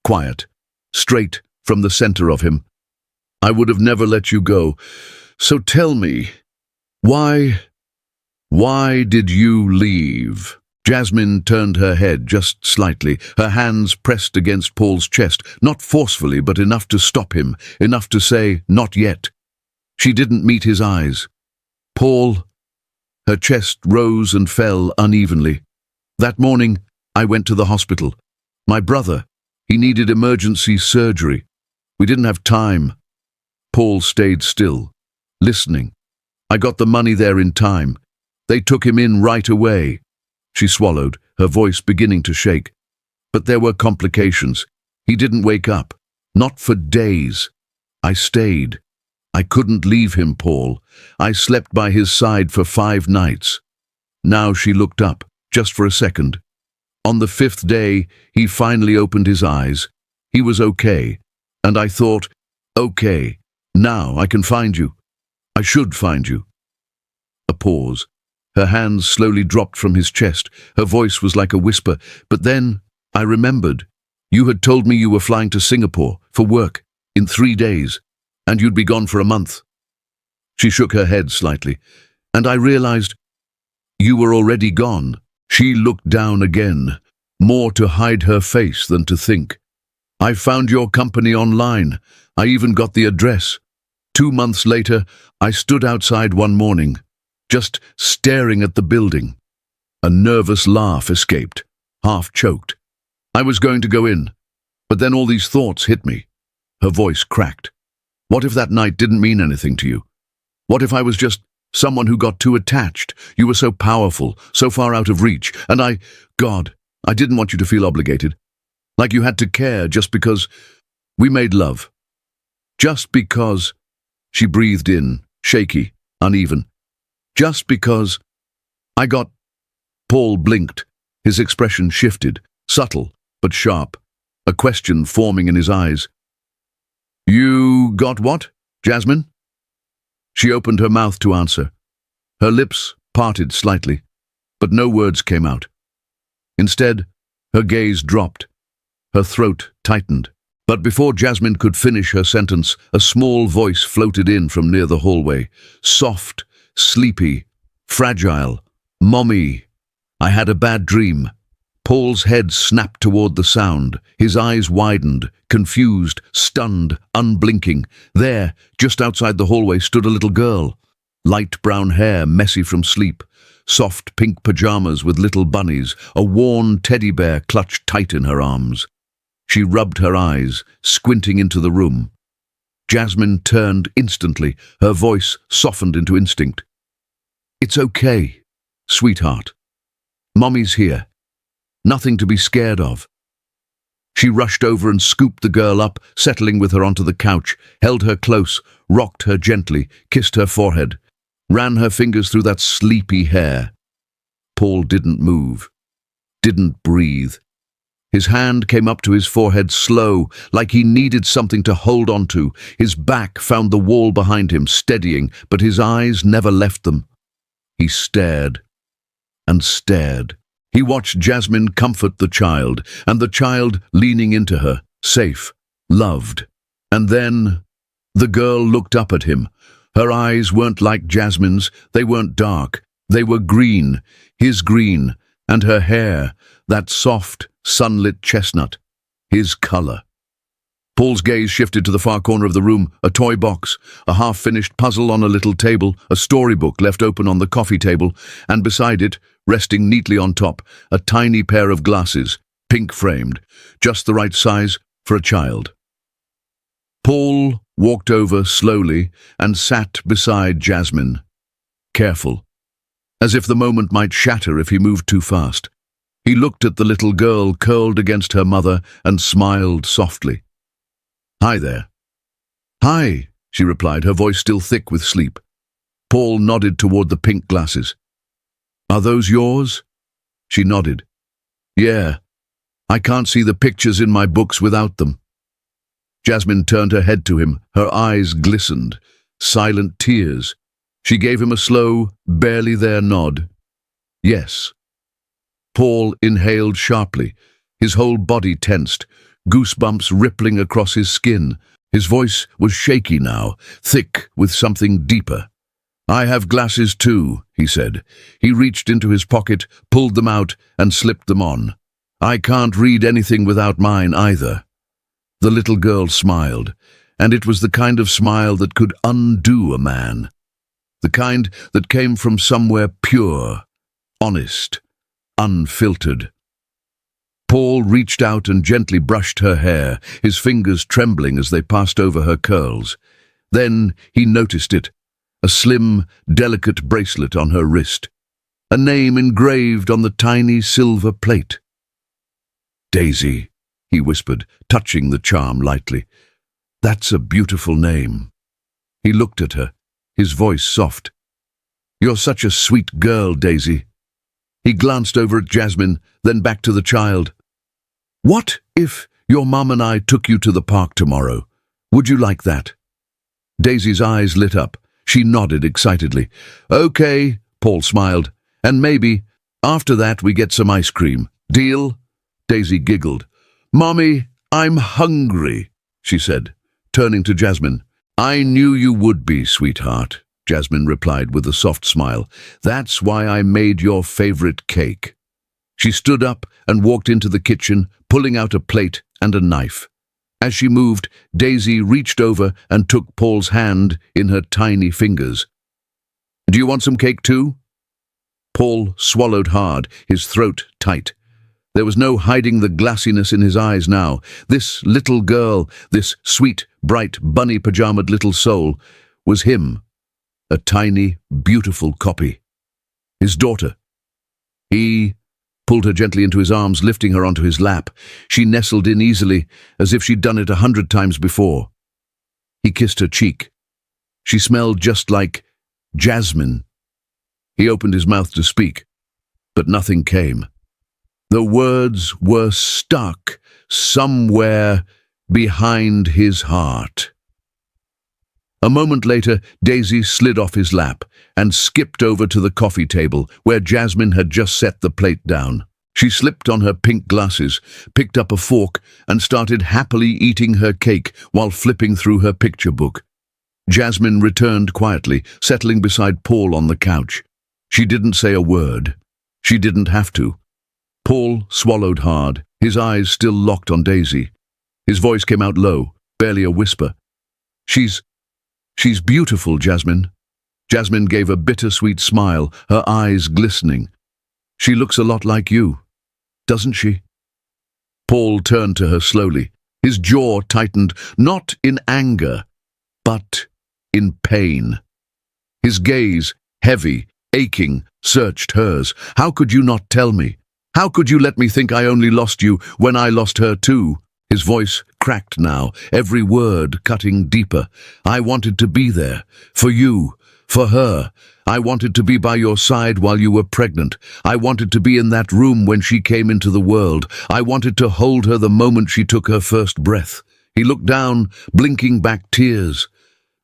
quiet, straight from the center of him. I would have never let you go. So tell me, why did you leave? Jasmine turned her head just slightly, her hands pressed against Paul's chest, not forcefully, but enough to stop him, enough to say, not yet. She didn't meet his eyes. Paul, her chest rose and fell unevenly. That morning, I went to the hospital. My brother, he needed emergency surgery. We didn't have time. Paul stayed still, listening. I got the money there in time. They took him in right away. She swallowed, her voice beginning to shake. But there were complications. He didn't wake up. Not for days. I stayed. I couldn't leave him, Paul. I slept by his side for 5 nights. Now she looked up, just for a second. On the 5th day, he finally opened his eyes. He was okay. And I thought, okay, now I can find you. I should find you. A pause. Her hands slowly dropped from his chest. Her voice was like a whisper. But then I remembered. You had told me you were flying to Singapore for work in 3 days, and you'd be gone for a month. She shook her head slightly, and I realized you were already gone. She looked down again, more to hide her face than to think. I found your company online. I even got the address. 2 months later, I stood outside one morning, just staring at the building. A nervous laugh escaped, half choked. I was going to go in, but then all these thoughts hit me. Her voice cracked. What if that night didn't mean anything to you? What if I was just someone who got too attached? You were so powerful, so far out of reach, and God, I didn't want you to feel obligated. Like you had to care just because we made love. Just because, she breathed in, shaky, uneven. Just because Paul blinked. His expression shifted, subtle but sharp, a question forming in his eyes. You got what, Jasmine? She opened her mouth to answer. Her lips parted slightly, but no words came out. Instead, her gaze dropped. Her throat tightened. But before Jasmine could finish her sentence, a small voice floated in from near the hallway. Soft, sleepy, fragile. Mommy, I had a bad dream. Paul's head snapped toward the sound. His eyes widened, confused, stunned, unblinking. There, just outside the hallway, stood a little girl. Light brown hair, messy from sleep. Soft pink pajamas with little bunnies. A worn teddy bear clutched tight in her arms. She rubbed her eyes, squinting into the room. Jasmine turned instantly, her voice softened into instinct. It's okay, sweetheart. Mommy's here. Nothing to be scared of. She rushed over and scooped the girl up, settling with her onto the couch, held her close, rocked her gently, kissed her forehead, ran her fingers through that sleepy hair. Paul didn't move, didn't breathe. His hand came up to his forehead slow, like he needed something to hold on to. His back found the wall behind him, steadying, but his eyes never left them. He stared and stared. He watched Jasmine comfort the child, and the child leaning into her, safe, loved. And then the girl looked up at him. Her eyes weren't like Jasmine's, they weren't dark. They were green, his green, and her hair, that soft, sunlit chestnut, his color. Paul's gaze shifted to the far corner of the room, a toy box, a half-finished puzzle on a little table, a storybook left open on the coffee table, and beside it, resting neatly on top, a tiny pair of glasses, pink-framed, just the right size for a child. Paul walked over slowly and sat beside Jasmine, careful, as if the moment might shatter if he moved too fast. He looked at the little girl curled against her mother and smiled softly. "Hi there." "Hi," she replied, her voice still thick with sleep. Paul nodded toward the pink glasses. "Are those yours?" She nodded. "Yeah. I can't see the pictures in my books without them." Jasmine turned her head to him, her eyes glistened, silent tears. She gave him a slow, barely there nod. "Yes." Paul inhaled sharply, his whole body tensed, goosebumps rippling across his skin. His voice was shaky now, thick with something deeper. "I have glasses too," he said. He reached into his pocket, pulled them out, and slipped them on. "I can't read anything without mine either." The little girl smiled, and it was the kind of smile that could undo a man. The kind that came from somewhere pure, honest, unfiltered. Paul reached out and gently brushed her hair, his fingers trembling as they passed over her curls. Then he noticed it, a slim, delicate bracelet on her wrist, a name engraved on the tiny silver plate. "Daisy," he whispered, touching the charm lightly. "That's a beautiful name." He looked at her, his voice soft. "You're such a sweet girl, Daisy." He glanced over at Jasmine, then back to the child. "What if your mum and I took you to the park tomorrow? Would you like that?" Daisy's eyes lit up. She nodded excitedly. "Okay," Paul smiled. "And maybe, after that, we get some ice cream. Deal?" Daisy giggled. "Mommy, I'm hungry," she said, turning to Jasmine. "I knew you would be, sweetheart," Jasmine replied with a soft smile. "That's why I made your favorite cake." She stood up and walked into the kitchen, pulling out a plate and a knife. As she moved, Daisy reached over and took Paul's hand in her tiny fingers. "Do you want some cake too?" Paul swallowed hard, his throat tight. There was no hiding the glassiness in his eyes now. This little girl, this sweet, bright, bunny-pajamaed little soul, was him. A tiny, beautiful copy. His daughter. He pulled her gently into his arms, lifting her onto his lap. She nestled in easily, as if she'd done it 100 times before. He kissed her cheek. She smelled just like jasmine. He opened his mouth to speak, but nothing came. The words were stuck somewhere behind his heart. A moment later, Daisy slid off his lap and skipped over to the coffee table where Jasmine had just set the plate down. She slipped on her pink glasses, picked up a fork, and started happily eating her cake while flipping through her picture book. Jasmine returned quietly, settling beside Paul on the couch. She didn't say a word. She didn't have to. Paul swallowed hard, his eyes still locked on Daisy. His voice came out low, barely a whisper. She's beautiful, Jasmine." Jasmine gave a bittersweet smile, her eyes glistening. "She looks a lot like you, doesn't she?" Paul turned to her slowly. His jaw tightened, not in anger, but in pain. His gaze, heavy, aching, searched hers. "How could you not tell me? How could you let me think I only lost you when I lost her too?" His voice cracked now, every word cutting deeper. "I wanted to be there, for you, for her. I wanted to be by your side while you were pregnant. I wanted to be in that room when she came into the world. I wanted to hold her the moment she took her first breath." He looked down, blinking back tears.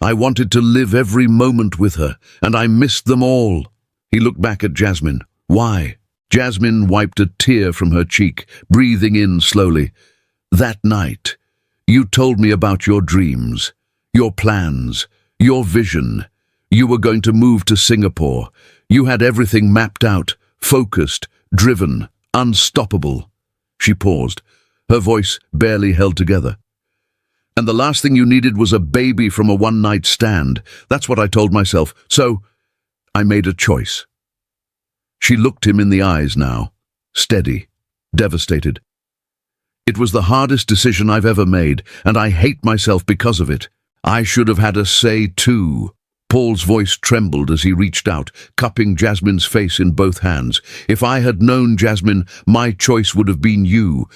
"I wanted to live every moment with her, and I missed them all." He looked back at Jasmine. "Why?" Jasmine wiped a tear from her cheek, breathing in slowly. "That night, you told me about your dreams, your plans, your vision. You were going to move to Singapore. You had everything mapped out, focused, driven, unstoppable. She paused, her voice barely held together. And the last thing you needed was a baby from a one-night stand. That's what I told myself. So, I made a choice. She looked him in the eyes now, steady, devastated. It was the hardest decision I've ever made, and I hate myself because of it. I should have had a say too. Paul's voice trembled as he reached out, cupping Jasmine's face in both hands. If I had known, Jasmine, my choice would have been you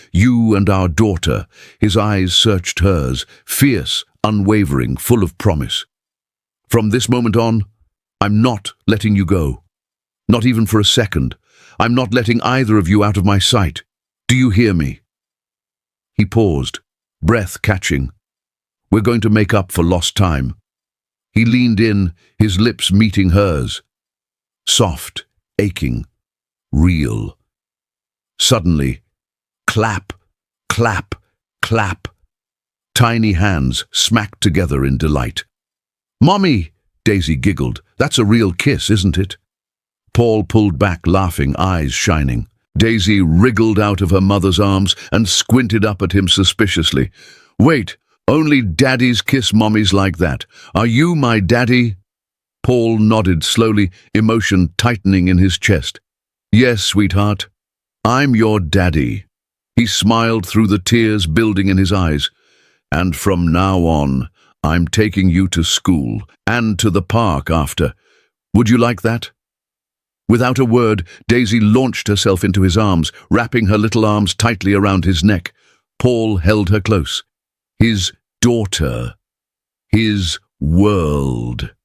and our daughter. His eyes searched hers, fierce, unwavering, full of promise. From this moment on, I'm not letting you go. Not even for a second. I'm not letting either of you out of my sight. Do you hear me? He paused, breath catching. We're going to make up for lost time. He leaned in, his lips meeting hers. Soft, aching, real. Suddenly, clap, clap, clap. Tiny hands smacked together in delight. "Mommy!" Daisy giggled. "That's a real kiss, isn't it?" Paul pulled back, laughing, eyes shining. Daisy wriggled out of her mother's arms and squinted up at him suspiciously. "Wait, only daddies kiss mommies like that. Are you my daddy?" Paul nodded slowly, emotion tightening in his chest. "Yes, sweetheart. I'm your daddy." He smiled through the tears building in his eyes. "And from now on, I'm taking you to school and to the park after. Would you like that?" Without a word, Daisy launched herself into his arms, wrapping her little arms tightly around his neck. Paul held her close. His daughter. His world.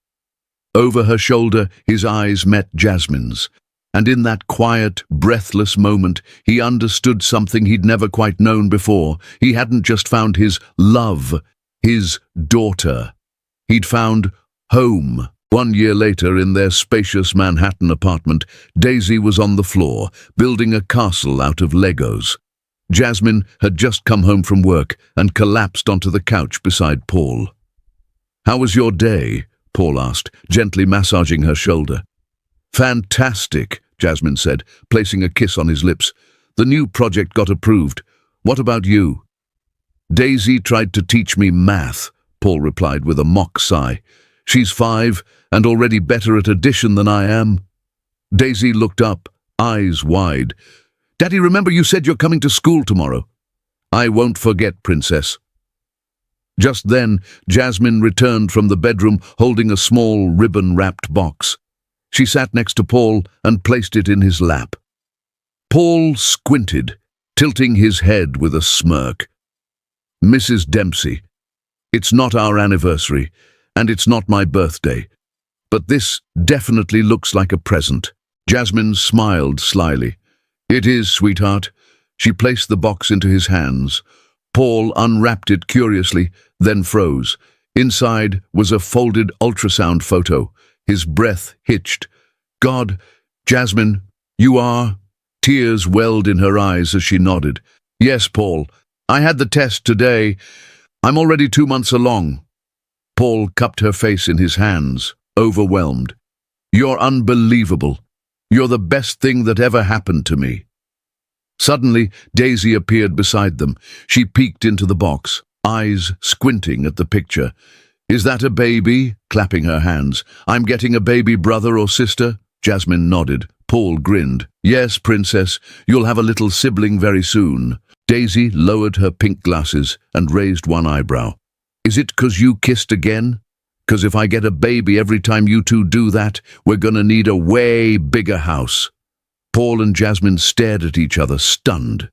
Over her shoulder, his eyes met Jasmine's. And in that quiet, breathless moment, he understood something he'd never quite known before. He hadn't just found his love, his daughter. He'd found home. 1 year later, in their spacious Manhattan apartment, Daisy was on the floor, building a castle out of Legos. Jasmine had just come home from work and collapsed onto the couch beside Paul. "How was your day?" Paul asked, gently massaging her shoulder. "Fantastic," Jasmine said, placing a kiss on his lips. "The new project got approved. What about you?" "Daisy tried to teach me math," Paul replied with a mock sigh. "She's 5 and already better at addition than I am." Daisy looked up, eyes wide. "Daddy, remember you said you're coming to school tomorrow." "I won't forget, princess." Just then, Jasmine returned from the bedroom holding a small ribbon-wrapped box. She sat next to Paul and placed it in his lap. Paul squinted, tilting his head with a smirk. "Mrs. Dempsey, it's not our anniversary, and it's not my birthday, but this definitely looks like a present." Jasmine smiled slyly. "It is, sweetheart." She placed the box into his hands. Paul unwrapped it curiously, then froze. Inside was a folded ultrasound photo. His breath hitched. "God, Jasmine, you are?" Tears welled in her eyes as she nodded. "Yes, Paul. I had the test today. I'm already 2 months along." Paul cupped her face in his hands, overwhelmed. "You're unbelievable. You're the best thing that ever happened to me." Suddenly, Daisy appeared beside them. She peeked into the box, eyes squinting at the picture. "Is that a baby?" clapping her hands. "I'm getting a baby brother or sister?" Jasmine nodded. Paul grinned. "Yes, princess, you'll have a little sibling very soon." Daisy lowered her pink glasses and raised one eyebrow. "Is it 'cause you kissed again? 'Cause if I get a baby every time you two do that, we're gonna need a way bigger house." Paul and Jasmine stared at each other, stunned.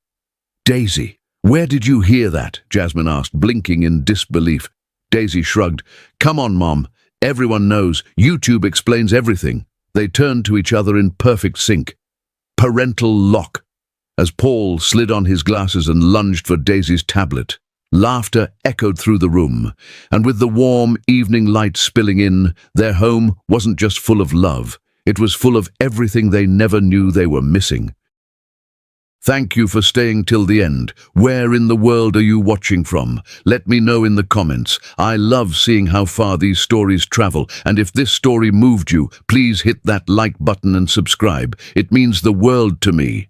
"Daisy, where did you hear that?" Jasmine asked, blinking in disbelief. Daisy shrugged. "Come on, Mom. Everyone knows. YouTube explains everything." They turned to each other in perfect sync. Parental lock. As Paul slid on his glasses and lunged for Daisy's tablet. Laughter echoed through the room, and with the warm evening light spilling in, their home wasn't just full of love. It was full of everything they never knew they were missing. Thank you for staying till the end. Where in the world are you watching from? Let me know in the comments. I love seeing how far these stories travel, and if this story moved you, please hit that like button and subscribe. It means the world to me.